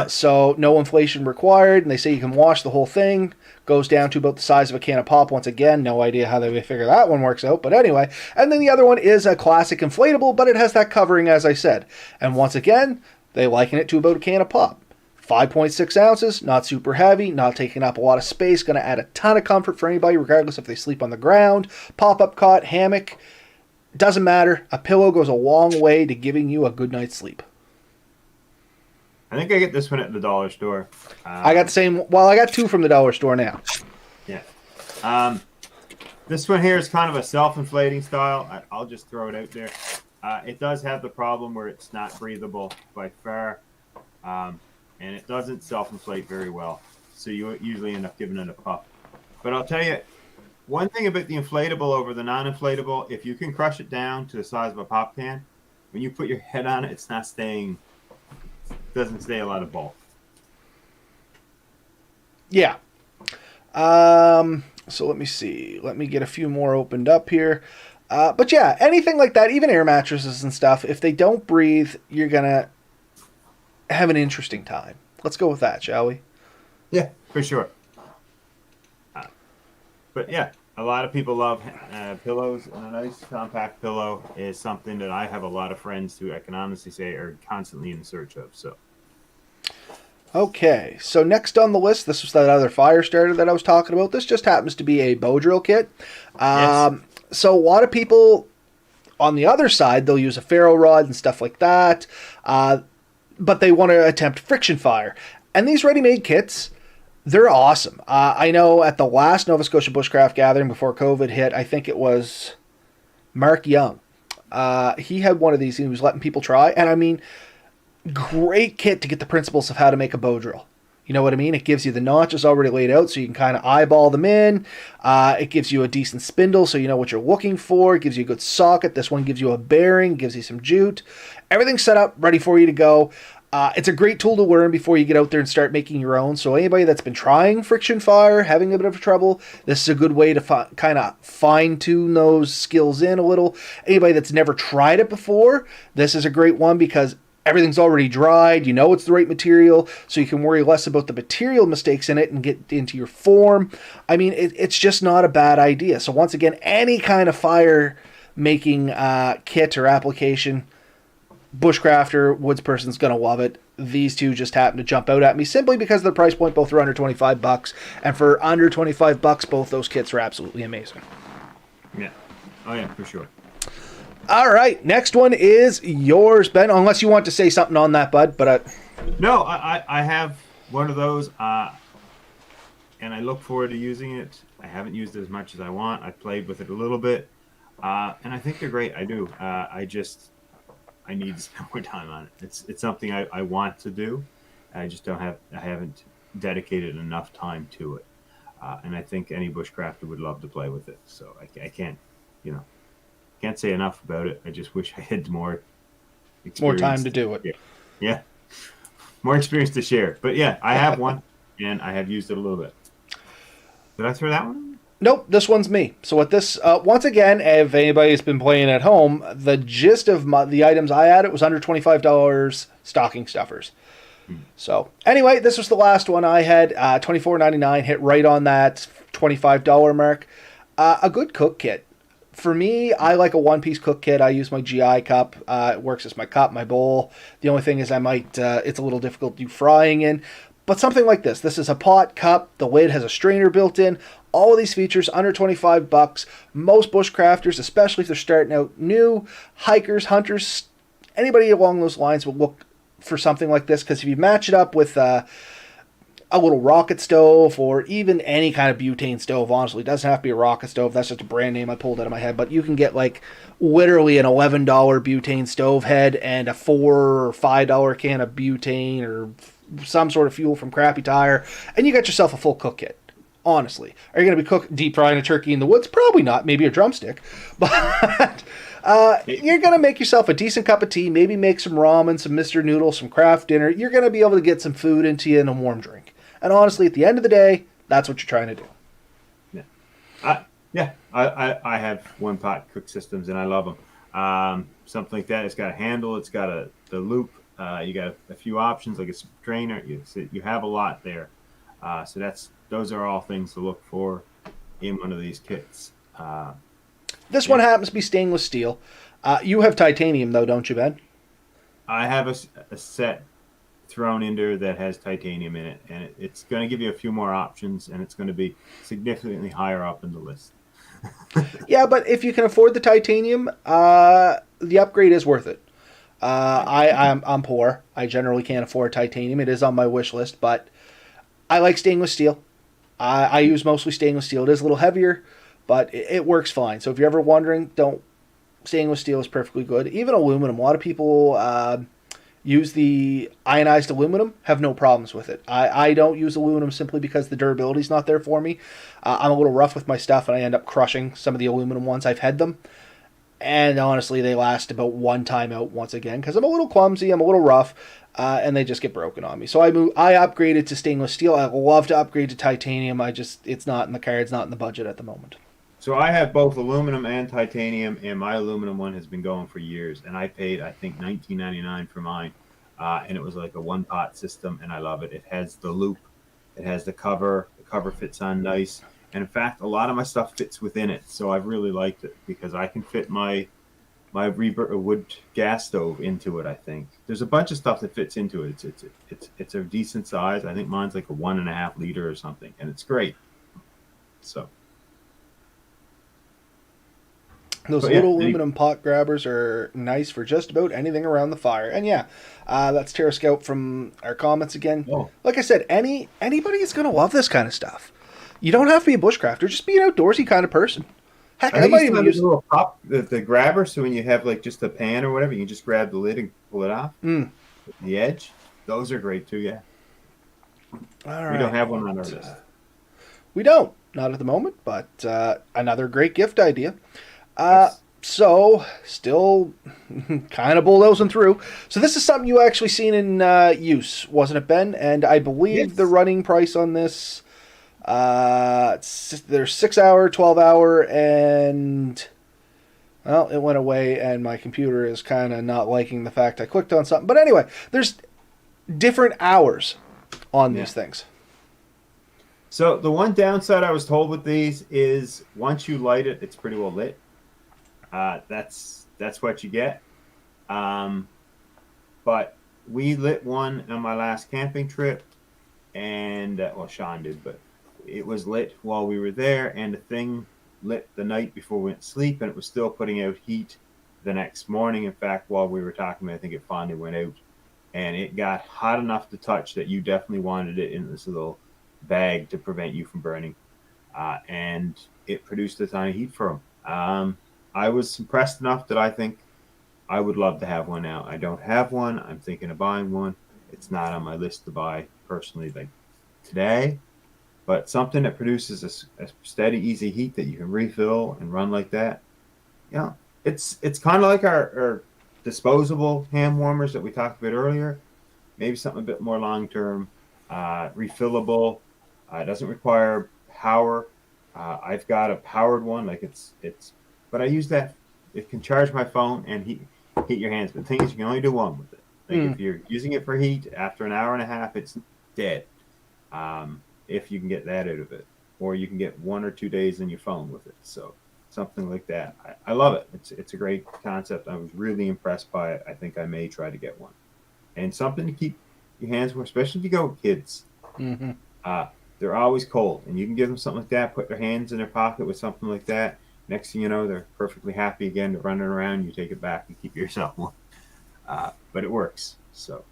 so no inflation required, and they say you can wash the whole thing. Goes down to about the size of a can of pop. Once again, no idea how they figure that one works out, but anyway. And then the other one is a classic inflatable, but it has that covering, as I said. And once again, they liken it to about a can of pop. 5.6 ounces, not super heavy, not taking up a lot of space, going to add a ton of comfort for anybody, regardless if they sleep on the ground, pop-up cot, hammock. Doesn't matter. A pillow goes a long way to giving you a good night's sleep. I think I get this one at the dollar store. I got the same. Well, I got 2 from the dollar store now. Yeah. This one here is kind of a self-inflating style. I'll just throw it out there. It does have the problem where it's not breathable by far, and it doesn't self-inflate very well. So you usually end up giving it a puff. But I'll tell you, one thing about the inflatable over the non-inflatable, if you can crush it down to the size of a pop can, when you put your head on it, it's not staying, doesn't stay a lot of bulk. Yeah. So let me see. Let me get a few more opened up here. But yeah, anything like that, even air mattresses and stuff, if they don't breathe, you're going to have an interesting time. Let's go with that, shall we? Yeah, for sure. But yeah, a lot of people love pillows, and a nice compact pillow is something that I have a lot of friends who I can honestly say are constantly in search of. So. Okay, so next on the list, this was that other fire starter that I was talking about. This just happens to be a bow drill kit. Yes. So a lot of people on the other side, they'll use a Ferrorod and stuff like that, but they want to attempt friction fire. And these ready-made kits, they're awesome. I know at the last Nova Scotia Bushcraft gathering before COVID hit, I think it was Mark Young. He had one of these and he was letting people try. And I mean, great kit to get the principles of how to make a bow drill. You know what I mean? It gives you the notches already laid out so you can kind of eyeball them in. It gives you a decent spindle so you know what you're looking for. It gives you a good socket. This one gives you a bearing, gives you some jute. Everything's set up, ready for you to go. It's a great tool to learn before you get out there and start making your own. So anybody that's been trying friction fire, having a bit of trouble, this is a good way to kind of fine-tune those skills in a little. Anybody that's never tried it before, this is a great one because everything's already dried. You know it's the right material, so you can worry less about the material mistakes in it and get into your form. I mean, it's just not a bad idea. So once again, any kind of fire-making kit or application, Bushcrafter, Woods Person's going to love it. These two just happen to jump out at me simply because of the price point. Both are under $25, and for under $25, both those kits are absolutely amazing. Yeah. Oh, yeah, for sure. All right, next one is yours, Ben, unless you want to say something on that, bud. But No, I have one of those, and I look forward to using it. I haven't used it as much as I want. I played with it a little bit, and I think they're great. I do. I need to spend more time on it. It's something I want to do. I just I haven't dedicated enough time to it. And I think any bushcrafter would love to play with it. So I can't say enough about it. I just wish I had more experience. More time to do it. Yeah. More experience to share. But yeah, I have one, and I have used it a little bit. Did I throw that one? Nope, this one's me. So with this, once again, if anybody's been playing at home, the gist of the items I had, it was under $25 stocking stuffers. So anyway, this was the last one I had, $24.99, hit right on that $25 mark. A good cook kit. For me, I like a one-piece cook kit. I use my GI cup. It works as my cup, my bowl. The only thing is it's a little difficult to do frying in. But something like this. This is a pot cup. The lid has a strainer built in. All of these features under $25. Most bushcrafters, especially if they're starting out new, hikers, hunters, anybody along those lines will look for something like this. Because if you match it up with a little rocket stove or even any kind of butane stove, honestly, it doesn't have to be a rocket stove. That's just a brand name I pulled out of my head. But you can get like literally an $11 butane stove head and a $4 or $5 can of butane or some sort of fuel from Crappy Tire, and you got yourself a full cook kit. Honestly, are you going to be deep frying a turkey in the woods? Probably not. Maybe a drumstick, but you're going to make yourself a decent cup of tea. Maybe make some ramen, some Mr. Noodle, some craft dinner. You're going to be able to get some food into you and a warm drink. And honestly, at the end of the day, that's what you're trying to do. Yeah, I have one pot cook systems and I love them. Something like that. It's got a handle. It's got the loop. You got a few options like a strainer. You have a lot there. So those are all things to look for in one of these kits. This one happens to be stainless steel. You have titanium though, don't you, Ben? I have a set thrown in there that has titanium in it, and it's going to give you a few more options, and it's going to be significantly higher up in the list. Yeah, but if you can afford the titanium, the upgrade is worth it. I'm poor. I generally can't afford titanium. It is on my wish list, but I like stainless steel. I use mostly stainless steel. It is a little heavier, but it works fine. So if you're ever wondering, don't stainless steel is perfectly good. Even aluminum. A lot of people use the ionized aluminum, have no problems with it. I don't use aluminum simply because the durability is not there for me. I'm a little rough with my stuff, and I end up crushing some of the aluminum ones. I've had them, and honestly, they last about one time out once again because I'm a little clumsy, I'm a little rough, and they just get broken on me. So I upgraded to stainless steel. I love to upgrade to titanium. It's not in the cards, not in the budget at the moment. So I have both aluminum and titanium, and my aluminum one has been going for years. And I paid, I think, $19.99 for mine, and it was like a one-pot system, and I love it. It has the loop, it has the cover. The cover fits on nice, and in fact, a lot of my stuff fits within it. So I've really liked it because I can fit my wood gas stove into it. I think there's a bunch of stuff that fits into it. It's a decent size. I think mine's like a 1.5 liter or something, and it's great. So. Those little aluminum pot grabbers are nice for just about anything around the fire. And yeah, that's Terra Scout from our comments again. Oh. Like I said, anybody is going to love this kind of stuff. You don't have to be a bushcrafter. Just be an outdoorsy kind of person. Heck, I might even use a little pop, the grabber, so when you have like just a pan or whatever, you can just grab the lid and pull it off. The edge. Those are great too, yeah. All right. We don't have one on our list. We don't. Not at the moment, but another great gift idea. So, still kind of bulldozing through. So this is something you actually seen in use, wasn't it, Ben? And I believe the running price on this, there's 6 hour, 12 hour, and, well, it went away, and my computer is kind of not liking the fact I clicked on something. But anyway, there's different hours on these things. So the one downside I was told with these is once you light it, it's pretty well lit. That's what you get. But we lit one on my last camping trip, and well, Sean did, but it was lit while we were there, and the thing lit the night before we went to sleep, and it was still putting out heat the next morning. In fact, while we were talking, I think it finally went out, and it got hot enough to touch that you definitely wanted it in this little bag to prevent you from burning, and it produced a ton of heat for them. I was impressed enough that I think I would love to have one now. I don't have one. I'm thinking of buying one. It's not on my list to buy personally like today, but something that produces a steady, easy heat that you can refill and run like that. Yeah, it's kind of like our disposable hand warmers that we talked about earlier. Maybe something a bit more long-term, refillable. It doesn't require power. I've got a powered one, like it's. But I use that. It can charge my phone and heat your hands. But the thing is, you can only do one with it. Like if you're using it for heat, after an hour and a half, it's dead. If you can get that out of it, or you can get 1 or 2 days in your phone with it. So something like that. I love it. It's a great concept. I was really impressed by it. I think I may try to get one. And something to keep your hands warm, especially if you go with kids. They're always cold, and you can give them something like that. Put their hands in their pocket with something like that. Next thing you know, they're perfectly happy again. They're running around. You take it back and keep yourself warm. But it works. So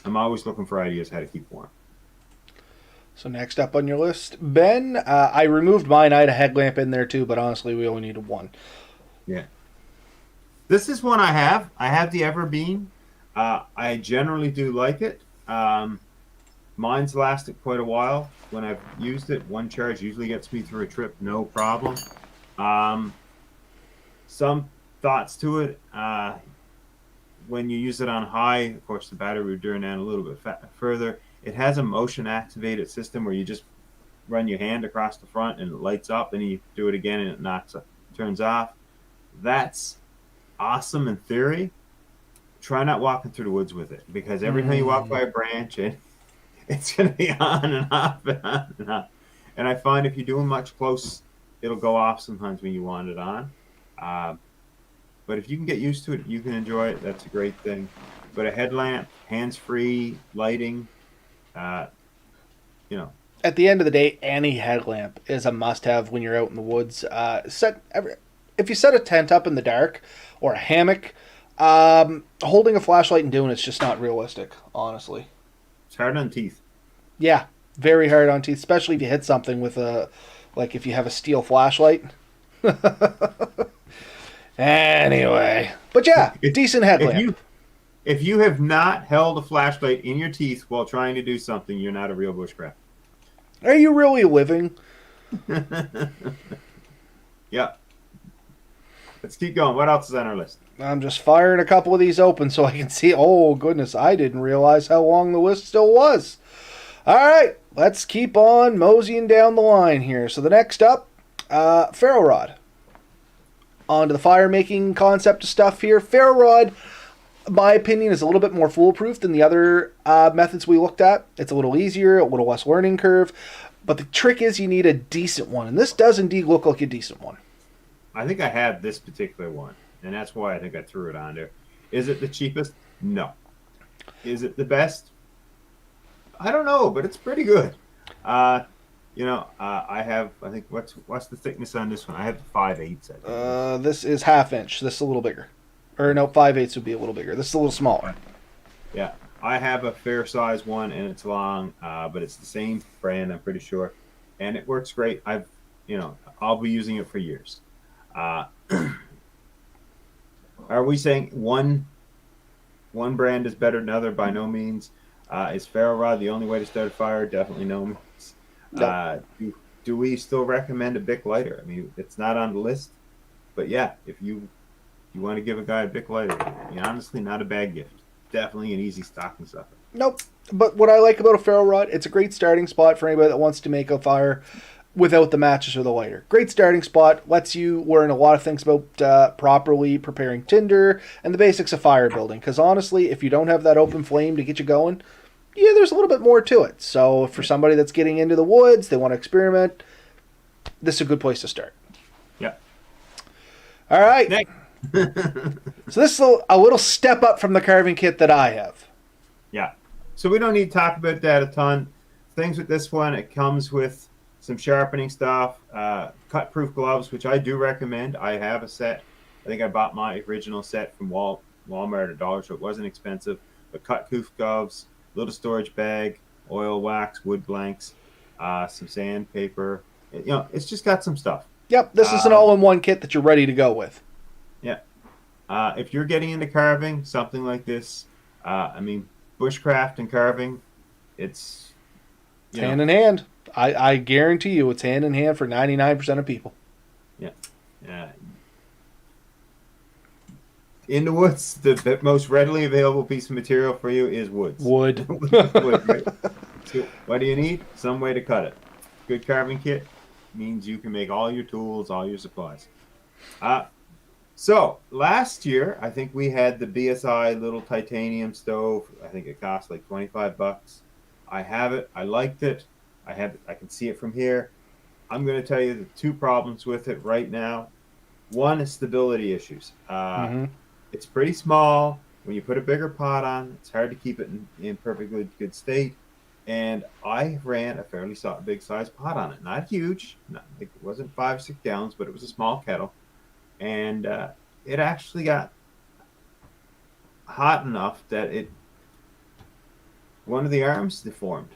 I'm always looking for ideas how to keep warm. So next up on your list, Ben, I removed mine. I had a headlamp in there too, but honestly, we only needed one. Yeah. This is one I have. I have the Everbeam. I generally do like it. Mine's lasted quite a while. When I've used it, one charge usually gets me through a trip, no problem. Some thoughts to it. When you use it on high, of course, the battery would burn down a little bit further. It has a motion activated system where you just run your hand across the front and it lights up, and you do it again and it turns off. That's awesome in theory. Try not walking through the woods with it, because every time you walk by a branch, it's going to be on and off and on and off. And I find if you're doing much close, it'll go off sometimes when you want it on. But if you can get used to it, you can enjoy it. That's a great thing. But a headlamp, hands-free lighting, At the end of the day, any headlamp is a must-have when you're out in the woods. If you set a tent up in the dark or a hammock, Holding a flashlight and doing it's just not realistic, honestly. It's hard on teeth. Yeah, very hard on teeth, especially if you hit something with like if you have a steel flashlight. Anyway, but yeah, decent headlamp. If you have not held a flashlight in your teeth while trying to do something, you're not a real bushcraft. Are you really living? Yeah. Let's keep going. What else is on our list? I'm just firing a couple of these open so I can see. Oh, goodness, I didn't realize how long the list still was. All right, let's keep on moseying down the line here. So the next up, Ferrorod. On to the fire making concept of stuff here. Ferrorod, my opinion, is a little bit more foolproof than the other methods we looked at. It's a little easier, a little less learning curve. But the trick is you need a decent one. And this does indeed look like a decent one. I think I have this particular one. And that's why I think I threw it on there. Is it the cheapest? No. Is it the best? I don't know, but it's pretty good. I have, I think, what's the thickness on this one? I have 5/8. I think. This is 1/2 inch. This is a little bigger. Or no, 5/8 would be a little bigger. This is a little smaller. Yeah. I have a fair size one, and it's long, but it's the same brand, I'm pretty sure. And it works great. I'll be using it for years. Are we saying one brand is better than another? By no means. Is Ferrorod the only way to start a fire? Definitely no means. No. Do we still recommend a Bic lighter? I mean, it's not on the list, but yeah, if you want to give a guy a Bic lighter, honestly, not a bad gift. Definitely an easy stocking stuffer. Nope. But what I like about a Ferrorod, it's a great starting spot for anybody that wants to make a fire without the matches or the lighter. Great starting spot. Lets you learn a lot of things about properly preparing tinder and the basics of fire building. Because honestly, if you don't have that open flame to get you going, yeah, there's a little bit more to it. So for somebody that's getting into the woods, they want to experiment, this is a good place to start. Yeah. All right. Next. So this is a little step up from the carving kit that I have. Yeah. So we don't need to talk about that a ton. Things with this one, it comes with some sharpening stuff, cut-proof gloves, which I do recommend. I have a set. I think I bought my original set from Walmart at $1, so it wasn't expensive. But cut-proof gloves, little storage bag, oil wax, wood blanks, some sandpaper. It's just got some stuff. Yep, this is an all-in-one kit that you're ready to go with. Yeah. If you're getting into carving, something like this, bushcraft and carving, it's hand in hand. I guarantee you it's hand in hand for 99% of people. Yeah. In the woods, the most readily available piece of material for you is woods. Wood, right? So what do you need? Some way to cut it. Good carving kit means you can make all your tools, all your supplies. So last year, I think we had the BSI little titanium stove. I think it cost like $25. I have it. I liked it. I can see it from here. I'm going to tell you the two problems with it right now. One is stability issues. It's pretty small. When you put a bigger pot on, it's hard to keep it in perfectly good state. And I ran a fairly big size pot on it. Not huge. It wasn't 5 or 6 gallons, but it was a small kettle. And it actually got hot enough that one of the arms deformed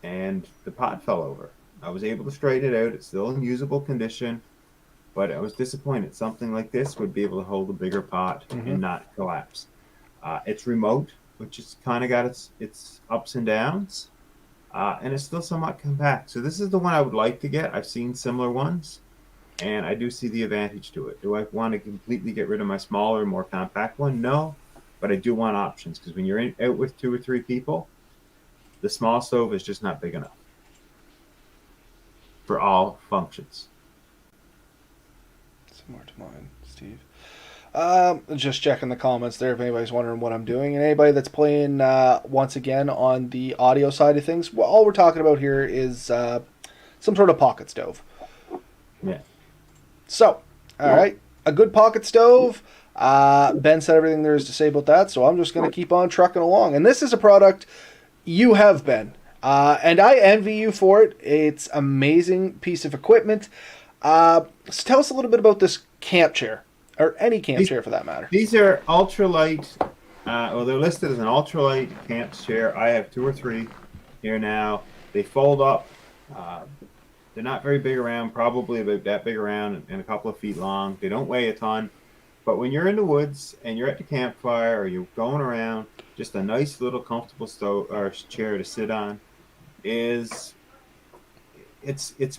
and the pot fell over. I was able to straighten it out. It's still in usable condition, but I was disappointed. Something like this would be able to hold a bigger pot and not collapse. It's remote, which has kind of got its ups and downs, and it's still somewhat compact. So this is the one I would like to get. I've seen similar ones, and I do see the advantage to it. Do I want to completely get rid of my smaller, more compact one? No, but I do want options, because when you're out with 2 or 3 people, the small stove is just not big enough for all functions. Similar to mine, Steve. Just checking the comments there if anybody's wondering what I'm doing. And anybody that's playing once again on the audio side of things, well, all we're talking about here is some sort of pocket stove. Yeah. So, all right, a good pocket stove. Ben said everything there is to say about that, so I'm just going to keep on trucking along. And this is a product you have, Ben, and I envy you for it. It's amazing piece of equipment. So tell us a little bit about this camp chair. or any camp chair for that matter. These are ultralight. Well, they're listed as an ultralight camp chair. I have 2 or 3 here now. They fold up. They're not very big around, probably about that big around and a couple of feet long. They don't weigh a ton. But when you're in the woods and you're at the campfire or you're going around, just a nice little comfortable chair to sit on it's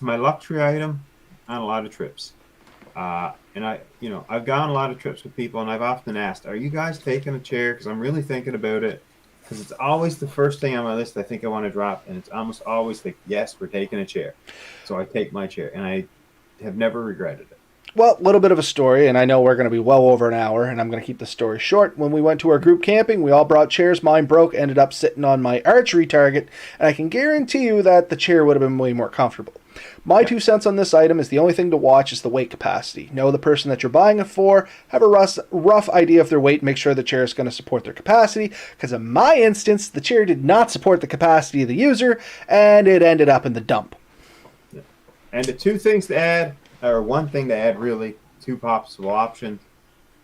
my luxury item on a lot of trips. And I've gone a lot of trips with people, and I've often asked, "Are you guys taking a chair?" Because I'm really thinking about it. Because it's always the first thing on my list I think I want to drop, and it's almost always like, "Yes, we're taking a chair." So I take my chair, and I have never regretted it. Well, a little bit of a story, and I know we're going to be well over an hour, and I'm going to keep the story short. When we went to our group camping, we all brought chairs. Mine broke, ended up sitting on my archery target, and I can guarantee you that the chair would have been way more comfortable. My 2 cents on this item is the only thing to watch is the weight capacity. Know the person that you're buying it for, have a rough idea of their weight, make sure the chair is going to support their capacity, because in my instance, the chair did not support the capacity of the user, and it ended up in the dump. And the 2 things to add, or 1 thing to add really, 2 possible options,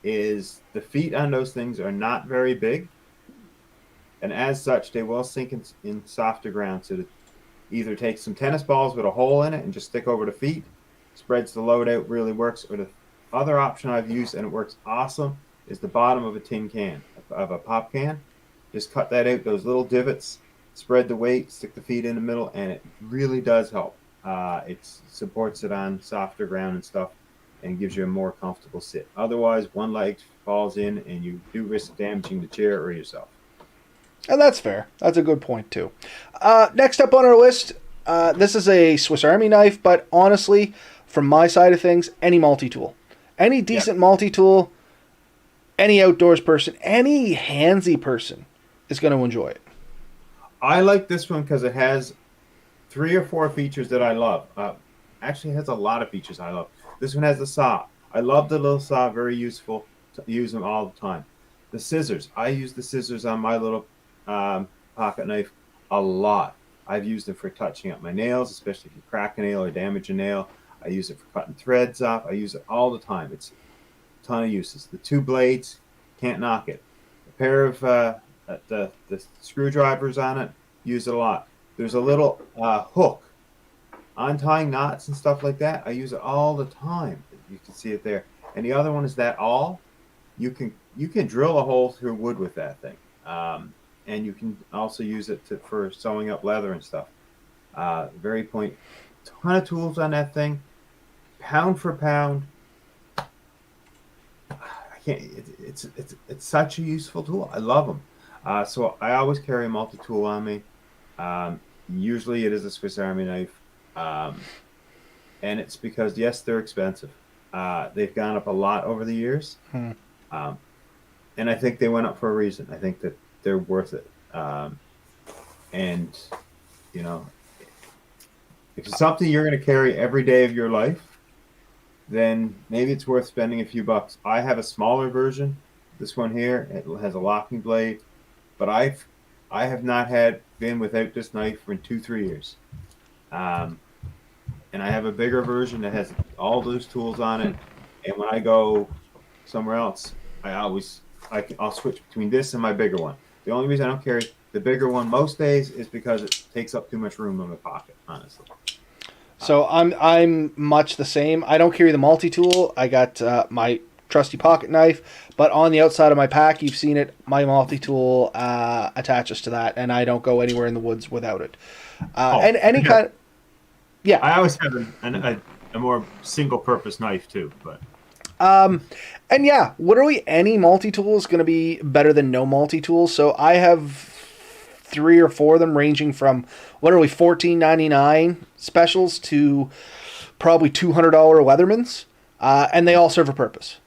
is the feet on those things are not very big, and as such, they will sink in softer ground. So either take some tennis balls with a hole in it and just stick over the feet, spreads the load out, really works. Or the other option I've used, and it works awesome, is the bottom of a tin can, of a pop can. Just cut that out, those little divots, spread the weight, stick the feet in the middle, and it really does help. It supports it on softer ground and stuff, and gives you a more comfortable sit. Otherwise, one leg falls in, and you do risk damaging the chair or yourself. And that's fair. That's a good point, too. Next up on our list, this is a Swiss Army knife, but honestly, from my side of things, any multi-tool. Any decent multi-tool, any outdoors person, any handsy person is going to enjoy it. I like this one because it has 3 or 4 features that I love. Actually, it has a lot of features I love. This one has the saw. I love the little saw. Very useful to use them all the time. The scissors. I use the scissors on my little pocket knife a lot. I've used them for touching up my nails, especially if you crack a nail or damage a nail. I use it for cutting threads off. I use it all the time. It's a ton of uses. The 2 blades, can't knock it. A pair of the screwdrivers on it, use it a lot. There's a little hook, untying knots and stuff like that. I use it all the time. You can see it there. And the other one is that awl. You can drill a hole through wood with that thing. And you can also use it for sewing up leather and stuff. Very point. Ton of tools on that thing. Pound for pound. I can't. It's such a useful tool. I love them. So I always carry a multi-tool on me. Usually it is a Swiss Army knife. And it's because, yes, they're expensive. They've gone up a lot over the years. And I think they went up for a reason. I think that they're worth it. And, you know, if it's something you're going to carry every day of your life, then maybe it's worth spending a few bucks. I have a smaller version. This one here, it has a locking blade. But I have not been without this knife for 2-3 years. And I have a bigger version that has all those tools on it. And when I go somewhere else, I'll switch between this and my bigger one. The only reason I don't carry the bigger one most days is because it takes up too much room in my pocket, honestly. So I'm much the same. I don't carry the multi-tool. I got my trusty pocket knife, but on the outside of my pack, you've seen it, my multi-tool attaches to that, and I don't go anywhere in the woods without it. And any kind of... Yeah. I always have a more single-purpose knife, too, but... And yeah, literally any multi-tool is going to be better than no multi-tool. So I have 3 or 4 of them ranging from literally $14.99 specials to probably $200 Leathermans. And they all serve a purpose.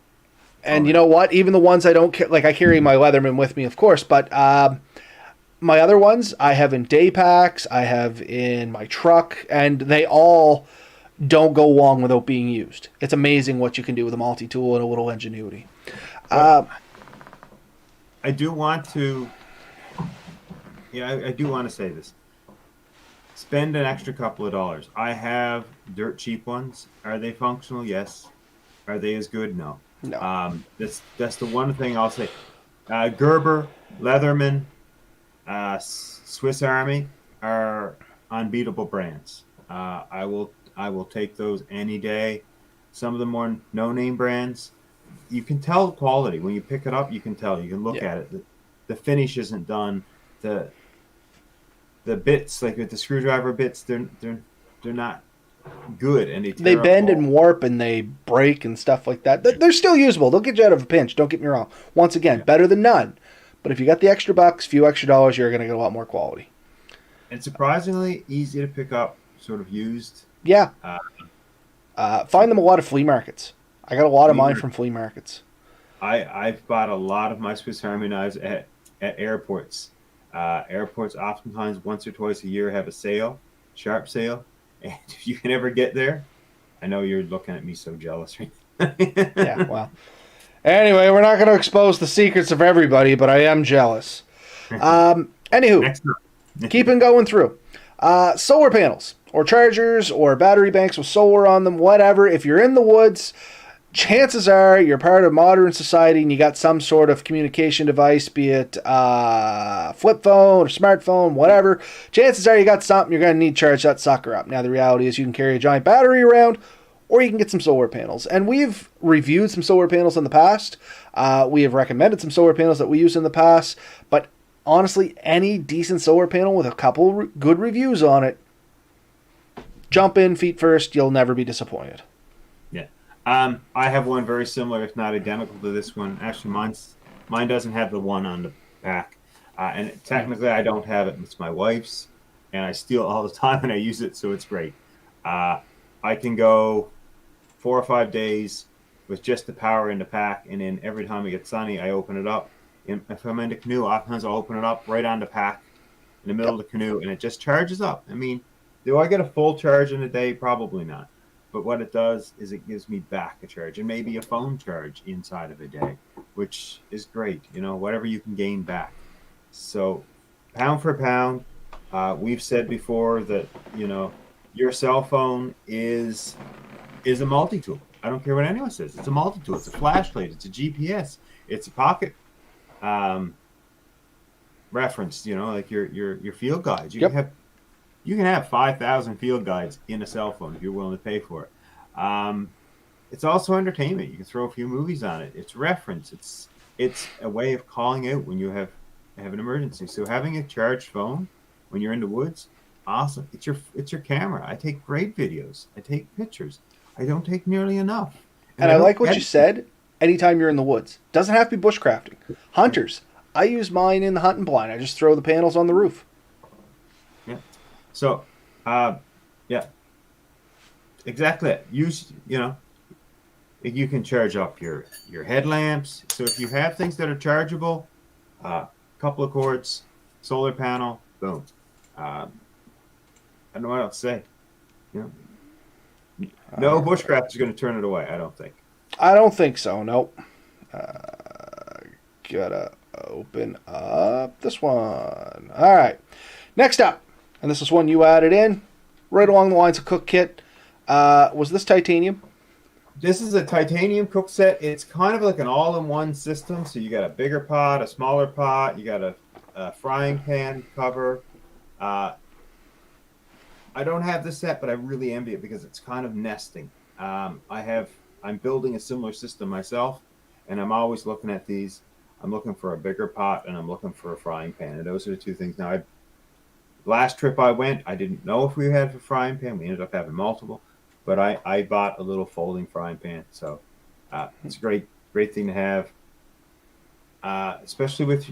And you know what? Even the ones I don't like, I carry my Leatherman with me, of course, but my other ones I have in day packs, I have in my truck, and they all don't go long without being used. It's amazing what you can do with a multi-tool and a little ingenuity. I do want to, I do want to say this. Spend an extra couple of dollars. I have dirt cheap ones. Are they functional? Yes. Are they as good? No. No. That's the one thing I'll say. Gerber, Leatherman, Swiss Army are unbeatable brands. I will take those any day. Some of the more no-name brands, you can tell the quality when you pick it up. You can tell. You can look at it. The finish isn't done. The bits, like with the screwdriver bits, they're not good, and they bend and warp and they break and stuff like that. They're still usable. They'll get you out of a pinch. Don't get me wrong. Once again, better than none. But if you got the extra bucks, few extra dollars, you're going to get a lot more quality. And surprisingly easy to pick up, sort of used. Yeah. Find them a lot of flea markets. I got a lot of mine from flea markets. I've bought a lot of my Swiss Army knives at airports. Airports oftentimes once or twice a year have a sale, sharp sale. And if you can ever get there, I know you're looking at me so jealous. Yeah, well. Anyway, we're not going to expose the secrets of everybody, but I am jealous. Anywho, keeping going through. Solar panels, or chargers, or battery banks with solar on them, whatever. If you're in the woods, chances are you're part of modern society and you got some sort of communication device, be it flip phone or smartphone, whatever. Chances are you got something, you're going to need to charge that sucker up. Now, the reality is you can carry a giant battery around, or you can get some solar panels. And we've reviewed some solar panels in the past. We have recommended some solar panels that we use in the past. But honestly, any decent solar panel with a couple good reviews on it, jump in feet first. You'll never be disappointed. Yeah. I have one very similar, if not identical to this one. Actually, mine doesn't have the one on the back. And technically, I don't have it. It's my wife's. And I steal it all the time and I use it, so it's great. I can go 4 or 5 days with just the power in the pack, and then every time it gets sunny, I open it up. And if I'm in the canoe, oftentimes I'll open it up right on the pack in the middle of the canoe, and it just charges up. I mean, do I get a full charge in a day? Probably not. But what it does is it gives me back a charge, and maybe a phone charge inside of a day, which is great. You know, whatever you can gain back. So, pound for pound, we've said before that, you know, your cell phone is a multi-tool. I don't care what anyone says. It's a multi-tool. It's a flashlight. It's a GPS. It's a pocket reference. You know, like your field guides. You can have 5,000 field guides in a cell phone if you're willing to pay for it. It's also entertainment. You can throw a few movies on it. It's reference. It's a way of calling out when you have an emergency. So having a charged phone when you're in the woods, awesome. It's your camera. I take great videos. I take pictures. I don't take nearly enough. And I like what you said. Anytime you're in the woods, doesn't have to be bushcrafting. Hunters, I use mine in the hunting blind. I just throw the panels on the roof. Yeah. So, yeah, exactly. Use, you know, you can charge up your headlamps. So if you have things that are chargeable, couple of cords, solar panel, boom. I don't know what else to say. You know, no bushcraft is going to turn it away. I don't think. I don't think so. Nope. Gotta open up this one. All right. Next up, and this is one you added in, right along the lines of cook kit. Was this titanium? This is a titanium cook set. It's kind of like an all-in-one system. So you got a bigger pot, a smaller pot. You got a frying pan cover. I don't have this set, but I really envy it because it's kind of nesting. I'm building a similar system myself, and I'm always looking at these. I'm looking for a bigger pot, and I'm looking for a frying pan, and those are the two things. Now, last trip I went, I didn't know if we had a frying pan. We ended up having multiple, but I bought a little folding frying pan, so it's a great thing to have, especially with,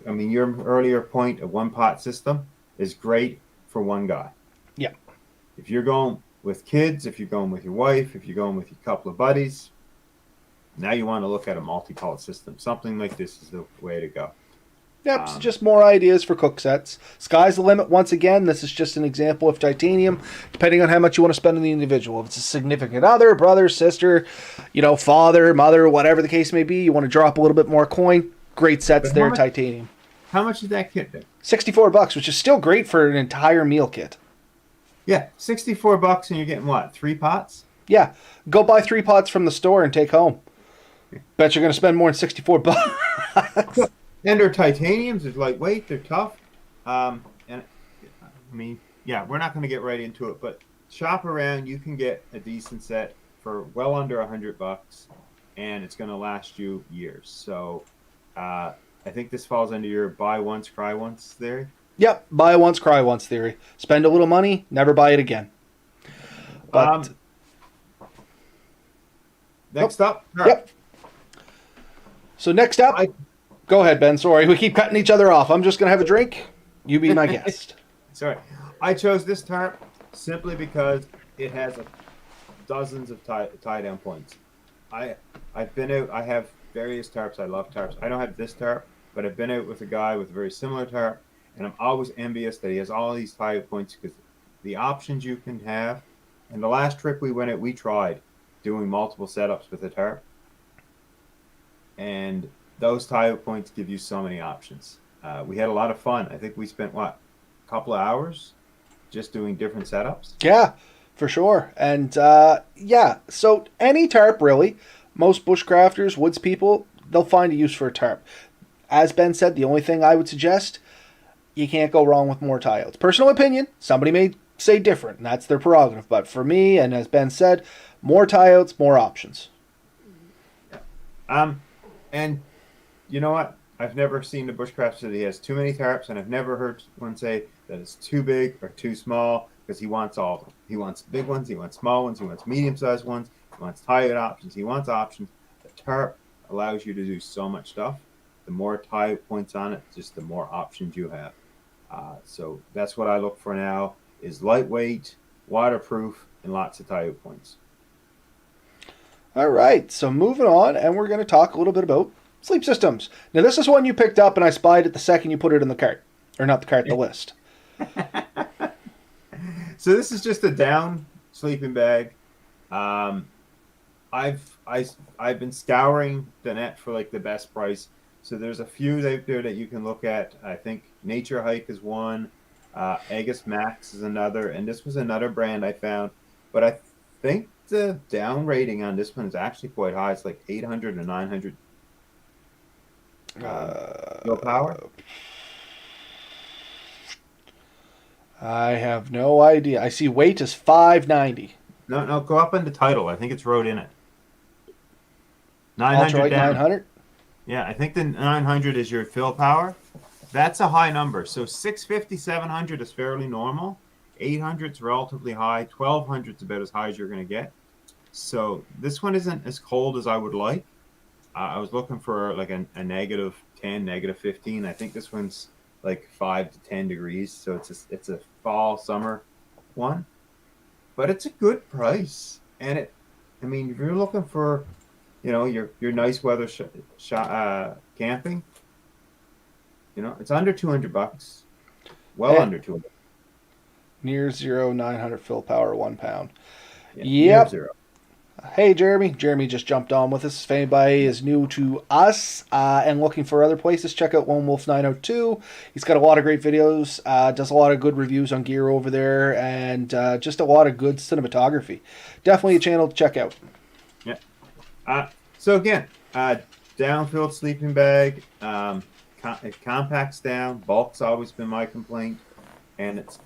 I mean, your earlier point, a one-pot system is great for one guy. Yeah. If you're going with kids, if you're going with your wife, if you're going with your couple of buddies, now you want to look at a multi-pot system. Something like this is the way to go. Yep, so just more ideas for cook sets. Sky's the limit once again. This is just an example of titanium, depending on how much you want to spend on the individual. If it's a significant other, brother, sister, you know, father, mother, whatever the case may be, you want to drop a little bit more coin, great sets there, titanium. How much is that kit then? $64, which is still great for an entire meal kit. Yeah, $64 and you're getting what? 3 pots? Yeah. Go buy 3 pots from the store and take home. Bet you're going to spend more than 64 bucks. And they're titaniums. They're lightweight. They're tough. And I mean, yeah, we're not going to get right into it, but shop around. You can get a decent set for well under $100, and it's going to last you years. So I think this falls under your buy once, cry once theory. Yep, buy once, cry once theory. Spend a little money, never buy it again. But next up. Yep. So next up, go ahead, Ben. Sorry, we keep cutting each other off. I'm just going to have a drink. You be my guest. Sorry. I chose this tarp simply because it has dozens of tie down points. I've been out. I have various tarps. I love tarps. I don't have this tarp, but I've been out with a guy with a very similar tarp, and I'm always envious that he has all these tie points because the options you can have. And the last trip we went out, we tried doing multiple setups with a tarp, and those tie points give you so many options. We had a lot of fun. I think we spent a couple of hours just doing different setups. Yeah, for sure. And so any tarp really, most bushcrafters, woods people, they'll find a use for a tarp. As Ben said, the only thing I would suggest, you can't go wrong with more tie outs. Personal opinion, somebody may say different, and that's their prerogative. But for me, and as Ben said, more tie outs, more options. And you know what? I've never seen a bushcrafter that he has too many tarps, and I've never heard one say that it's too big or too small, because he wants all of them. He wants big ones, he wants small ones, he wants medium-sized ones, he wants tie-out options, he wants options. The tarp allows you to do so much stuff. The more tie-out points on it, just the more options you have. So that's what I look for now, is lightweight, waterproof, and lots of tie-out points. All right, so moving on, and we're going to talk a little bit about sleep systems. Now, this is one you picked up, and I spied it the second you put it in the cart. Or not the cart, the list. So this is just a down sleeping bag. I've been scouring the net for like the best price. So there's a few out there that you can look at. I think Nature Hike is one. Agus Max is another. And this was another brand I found. But I think the down rating on this one is actually quite high. It's like 800 or 900 power. I have no idea. I see weight is 590. No, go up in the title. I think it's wrote in it. 900 Ultralight down. 900? Yeah, I think the 900 is your fill power. That's a high number. So 650, 700 is fairly normal. 800 is relatively high. 1200 is about as high as you're going to get. So this one isn't as cold as I would like. I was looking for like a negative 10, negative 15. I think this one's like 5 to 10 degrees. So it's a fall, summer one. But it's a good price. And if you're looking for, your nice weather camping, it's under $200. Well, under 200. Near zero, 900 fill power, 1 pound. Yeah, yep. Zero. Hey, Jeremy. Jeremy just jumped on with us. If anybody is new to us and looking for other places, check out Lone Wolf 902. He's got a lot of great videos, does a lot of good reviews on gear over there, and just a lot of good cinematography. Definitely a channel to check out. Yeah. So again, Downfield Sleeping Bag. It compacts down. Bulk's always been my complaint. And it's,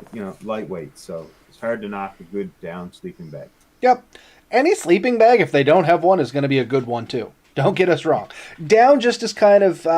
lightweight. So it's hard to knock a good down sleeping bag. Yep. Any sleeping bag, if they don't have one, is going to be a good one, too. Don't get us wrong. Down just is kind of...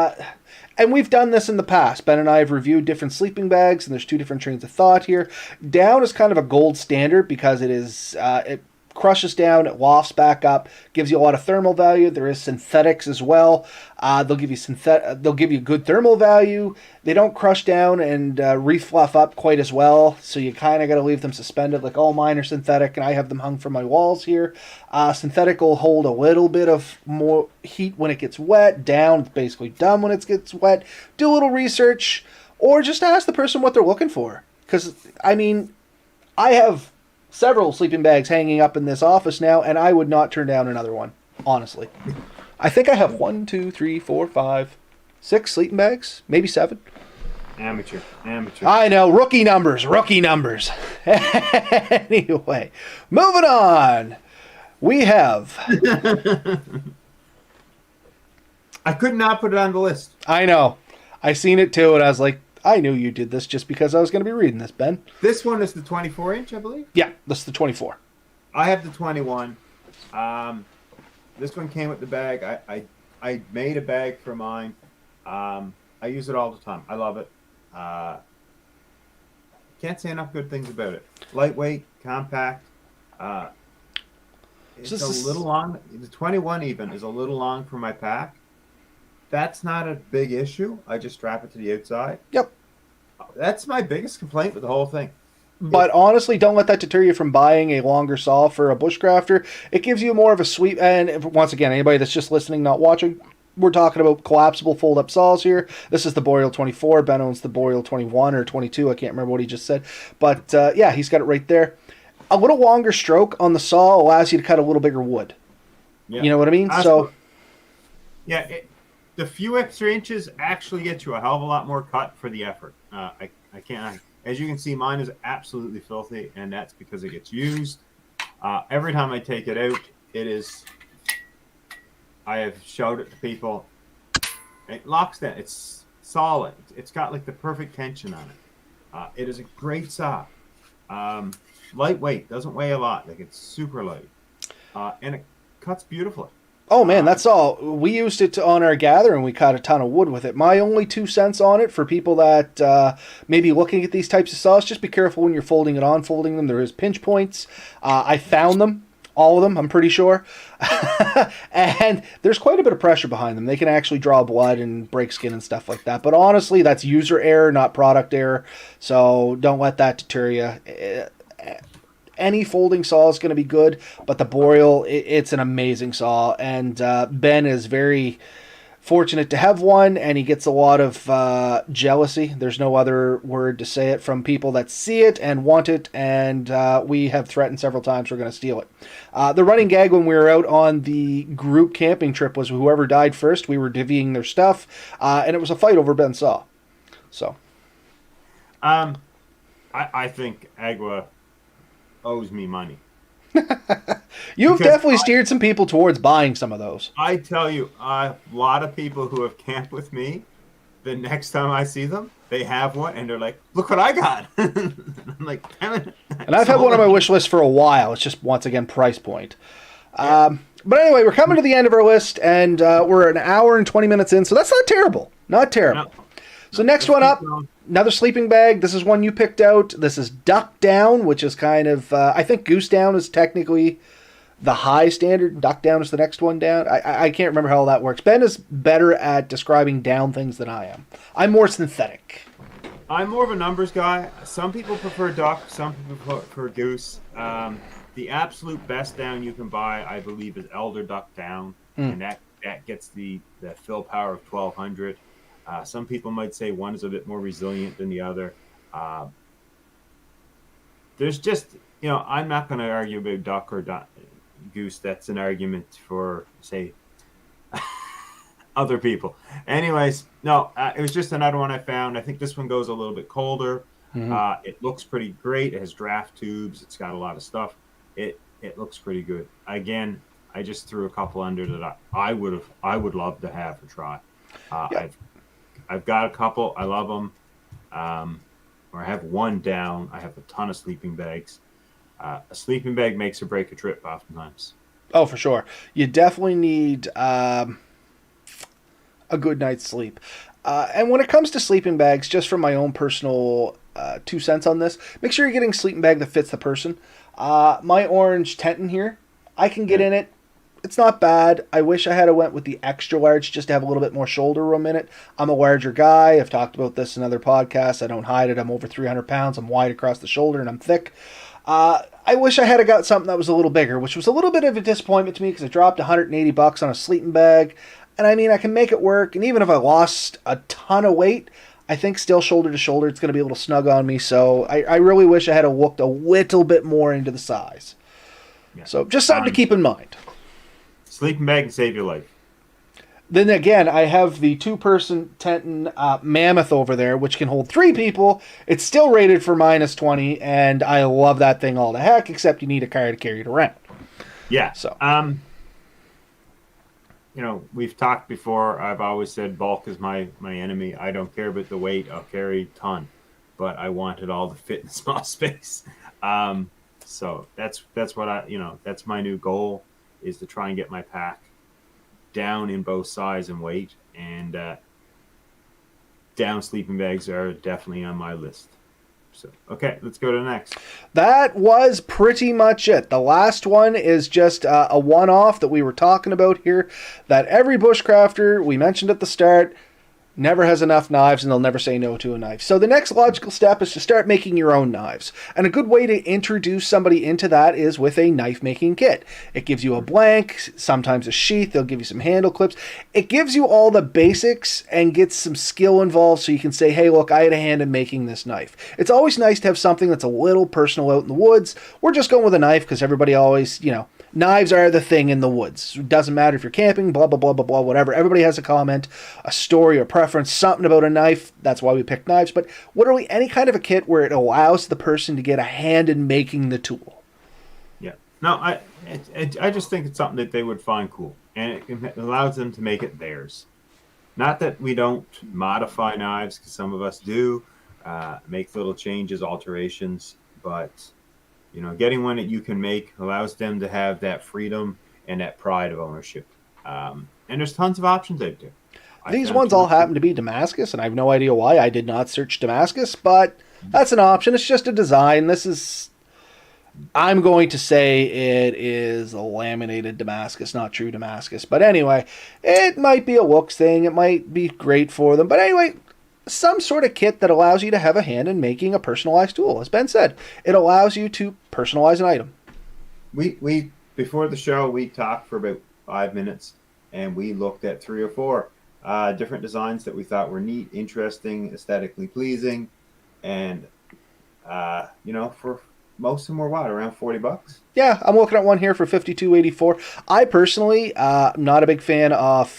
and we've done this in the past. Ben and I have reviewed different sleeping bags, and there's two different trains of thought here. Down is kind of a gold standard because it is... it crushes down, it wafts back up, gives you a lot of thermal value. There is synthetics as well. They'll give you good thermal value. They don't crush down and refluff up quite as well, so you kind of got to leave them suspended. Like all mine are synthetic, and I have them hung from my walls here. Synthetic will hold a little bit of more heat when it gets wet. Down, it's basically done when it gets wet. Do a little research, or just ask the person what they're looking for. Because, I have several sleeping bags hanging up in this office now, and I would not turn down another one, honestly. I think I have 1, 2, 3, 4, 5, 6 sleeping bags, maybe 7. Amateur. I know, rookie numbers. Anyway, moving on. We have. I could not put it on the list. I know. I seen it too, and I was like, I knew you did this just because I was going to be reading this, Ben. This one is the 24-inch, I believe? Yeah, this is the 24. I have the 21. This one came with the bag. I made a bag for mine. I use it all the time. I love it. Can't say enough good things about it. Lightweight, compact. It's a little long. The 21 even is a little long for my pack. That's not a big issue. I just strap it to the outside. Yep. That's my biggest complaint with the whole thing. But honestly, don't let that deter you from buying a longer saw for a bushcrafter. It gives you more of a sweep. And once again, anybody that's just listening, not watching, we're talking about collapsible fold-up saws here. This is the Boreal 24. Ben owns the Boreal 21 or 22. I can't remember what he just said. But yeah, he's got it right there. A little longer stroke on the saw allows you to cut a little bigger wood. Yeah. You know what I mean? Yeah, the few extra inches actually get you a hell of a lot more cut for the effort. I can't. As you can see, mine is absolutely filthy, and that's because it gets used. Every time I take it out, it is. I have showed it to people. It locks down. It's solid. It's got like the perfect tension on it. It is a great saw. Lightweight, doesn't weigh a lot. Like it's super light, and it cuts beautifully. Oh man, that's all. We used it on our gather and we cut a ton of wood with it. My only 2 cents on it for people that may be looking at these types of saws, just be careful when you're folding them. There is pinch points. I found them, all of them, I'm pretty sure. And there's quite a bit of pressure behind them. They can actually draw blood and break skin and stuff like that. But honestly, that's user error, not product error. So don't let that deter you. Any folding saw is going to be good, but the Boreal, it's an amazing saw, and Ben is very fortunate to have one, and he gets a lot of jealousy. There's no other word to say it, from people that see it and want it, and we have threatened several times we're going to steal it. The running gag when we were out on the group camping trip was whoever died first, we were divvying their stuff, and it was a fight over Ben's saw. So, I think Agua owes me money. You've definitely steered some people towards buying some of those. I tell you, a lot of people who have camped with me, the next time I see them, they have one and they're like, look what I got. I'm like, damn it. And I've had one on my wish list for a while. It's just, once again, price point. Yeah. But anyway, we're coming to the end of our list, and we're an hour and 20 minutes in, so that's not terrible. Not terrible. No. So next one up, another sleeping bag. This is one you picked out. This is Duck Down, which is kind of, I think Goose Down is technically the high standard. Duck Down is the next one down. I can't remember how all that works. Ben is better at describing down things than I am. I'm more synthetic. I'm more of a numbers guy. Some people prefer duck. Some people prefer goose. The absolute best down you can buy, I believe, is Elder Duck Down. And that gets the fill power of 1200. Some people might say one is a bit more resilient than the other. There's just, I'm not going to argue about duck or goose. That's an argument for, say, other people. Anyways, no, it was just another one I found. I think this one goes a little bit colder. Mm-hmm. It looks pretty great. It has draft tubes. It's got a lot of stuff. It looks pretty good. Again, I just threw a couple under that I would love to have a try. I've got a couple. I love them. Or I have one down. I have a ton of sleeping bags. A sleeping bag makes or break a trip oftentimes. Oh, for sure. You definitely need a good night's sleep. And when it comes to sleeping bags, just from my own personal 2 cents on this, make sure you're getting a sleeping bag that fits the person. My orange Tenton here, I can get in it. It's not bad. I wish I had went with the extra large just to have a little bit more shoulder room in it. I'm a larger guy. I've talked about this in other podcasts. I don't hide it. I'm over 300 pounds. I'm wide across the shoulder, and I'm thick. I wish I had got something that was a little bigger, which was a little bit of a disappointment to me because I dropped $180 on a sleeping bag. And I mean, I can make it work. And even if I lost a ton of weight, I think still shoulder to shoulder, it's going to be able to snug on me. So I really wish I had looked a little bit more into the size. Yeah. So just something to keep in mind. Sleeping bag can save your life. Then again, I have the 2-person Tenton Mammoth over there, which can hold 3 people. It's still rated for -20, and I love that thing all the heck, except you need a car to carry it around. Yeah. So, We've talked before. I've always said bulk is my enemy. I don't care about the weight. I'll carry a ton, but I want it all to fit in small space. So that's what that's my new goal, is to try and get my pack down in both size and weight. And down sleeping bags are definitely on my list. So, okay, let's go to the next. that was pretty much it. The last one is just a one-off that we were talking about here, that every bushcrafter, we mentioned at the start, never has enough knives, and they'll never say no to a knife. So the next logical step is to start making your own knives. And a good way to introduce somebody into that is with a knife making kit. It gives you a blank, sometimes a sheath, they'll give you some handle clips. It gives you all the basics and gets some skill involved so you can say, hey, look, I had a hand in making this knife. It's always nice to have something that's a little personal out in the woods. We're just going with a knife because everybody always, knives are the thing in the woods. It doesn't matter if you're camping, blah, blah, blah, blah, blah, whatever. Everybody has a comment, a story, or preference, something about a knife. That's why we pick knives. But literally any kind of a kit where it allows the person to get a hand in making the tool. Yeah. No, I just think it's something that they would find cool. And it allows them to make it theirs. Not that we don't modify knives, because some of us do, make little changes, alterations, but getting one that you can make allows them to have that freedom and that pride of ownership. And there's tons of options out there. These ones all happen to be Damascus, and I have no idea why. I did not search Damascus, but that's an option. It's just a design. I'm going to say it is a laminated Damascus, not true Damascus. But anyway, it might be a looks thing. It might be great for them. But anyway, some sort of kit that allows you to have a hand in making a personalized tool. As Ben said, it allows you to personalize an item. We before the show, we talked for about 5 minutes, and we looked at 3 or 4 different designs that we thought were neat, interesting, aesthetically pleasing, and for most of them were around $40. Yeah, I'm looking at one here for $52.84. I personally, am not a big fan of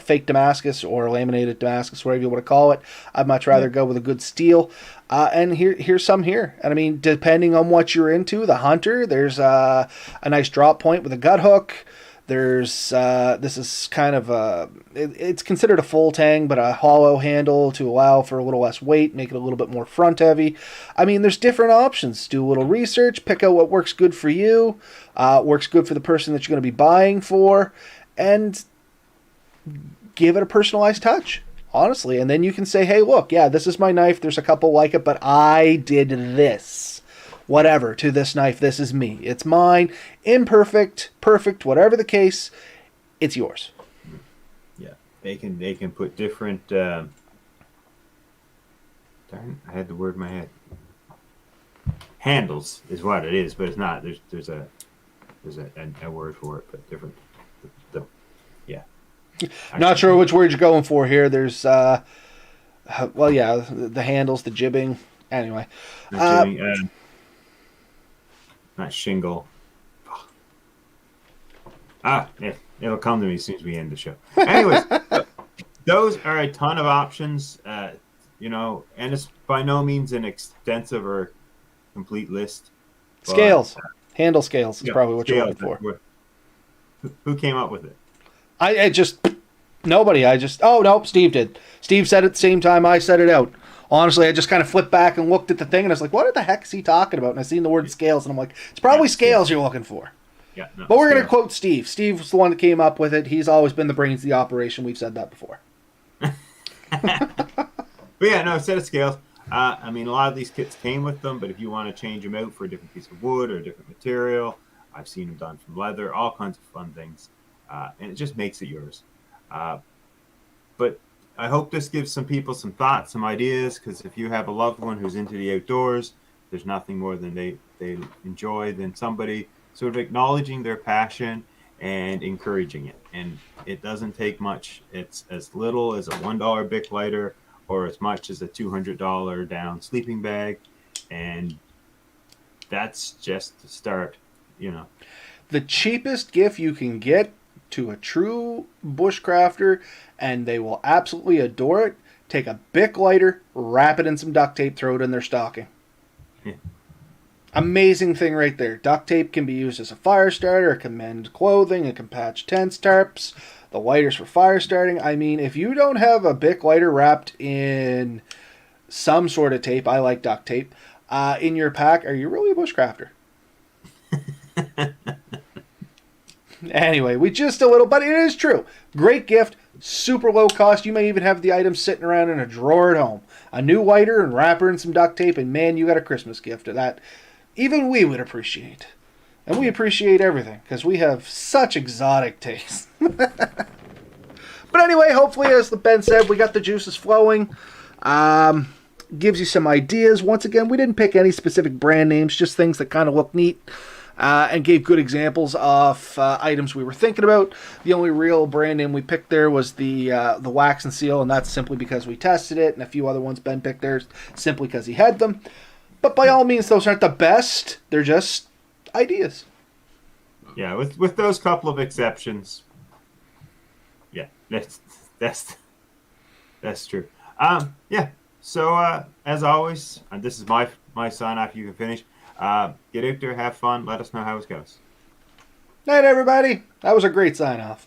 fake Damascus or laminated Damascus, whatever you want to call it. I'd much rather go with a good steel. And here's some here. And I mean, depending on what you're into, the Hunter, there's a nice drop point with a gut hook. There's this is kind of it's considered a full tang, but a hollow handle to allow for a little less weight, make it a little bit more front heavy. I mean, there's different options. Do a little research, pick out what works good for you, works good for the person that you're going to be buying for, and give it a personalized touch, honestly. And then you can say, hey, look, yeah, this is my knife. There's a couple like it, but I did this. Whatever, to this knife, this is me. It's mine. Imperfect, perfect, whatever the case, it's yours. Yeah, they can put different. Darn, I had the word in my head. Handles is what it is, but it's not. There's a word for it, but different. Yeah. Not sure which word you're going for here. There's the handles, the jibbing. Anyway. Not shingle. Yeah, it'll come to me as soon as we end the show. Anyways, those are a ton of options, and it's by no means an extensive or complete list. Scales. Handle scales is probably what you're looking for. Who came up with it? Nobody. Oh, nope, Steve did. Steve said it at the same time I said it out. Honestly, I just kind of flipped back and looked at the thing, and I was like, what the heck is he talking about? And I seen the word scales, and I'm like, it's probably scales you're looking for. Yeah, no, but we're going to quote Steve. Steve was the one that came up with it. He's always been the brains of the operation. We've said that before. But yeah, no, set of scales. I mean, a lot of these kits came with them, but if you want to change them out for a different piece of wood or a different material, I've seen them done from leather, all kinds of fun things. And it just makes it yours. But I hope this gives some people some thoughts, some ideas, because if you have a loved one who's into the outdoors, there's nothing more than they enjoy than somebody sort of acknowledging their passion and encouraging it. And it doesn't take much. It's as little as a $1 Bic lighter or as much as a $200 down sleeping bag. And that's just the start, The cheapest gift you can get to a true bushcrafter, and they will absolutely adore it. Take a Bic lighter, wrap it in some duct tape, throw it in their stocking. Yeah. Amazing thing right there. Duct tape can be used as a fire starter. It can mend clothing. It can patch tents, tarps. The lighters for fire starting. I mean, if you don't have a Bic lighter wrapped in some sort of tape, I like duct tape, in your pack, are you really a bushcrafter? Anyway, we just a little, but it is true. Great gift, super low cost. You may even have the item sitting around in a drawer at home. A new lighter and wrapper and some duct tape, and man, you got a Christmas gift of that. Even we would appreciate. And we appreciate everything, because we have such exotic taste. But anyway, hopefully, as Ben said, we got the juices flowing. Gives you some ideas. Once again, we didn't pick any specific brand names, just things that kind of look neat. And gave good examples of items we were thinking about. The only real brand name we picked there was the wax and seal, and that's simply because we tested it, and a few other ones Ben picked there simply because he had them. But by all means, those aren't the best. They're just ideas. Yeah, with those couple of exceptions. Yeah, that's true. Yeah. So as always, and this is my sign off. You can finish. Get out there, have fun. Let us know how it goes. Night, everybody. That was a great sign off.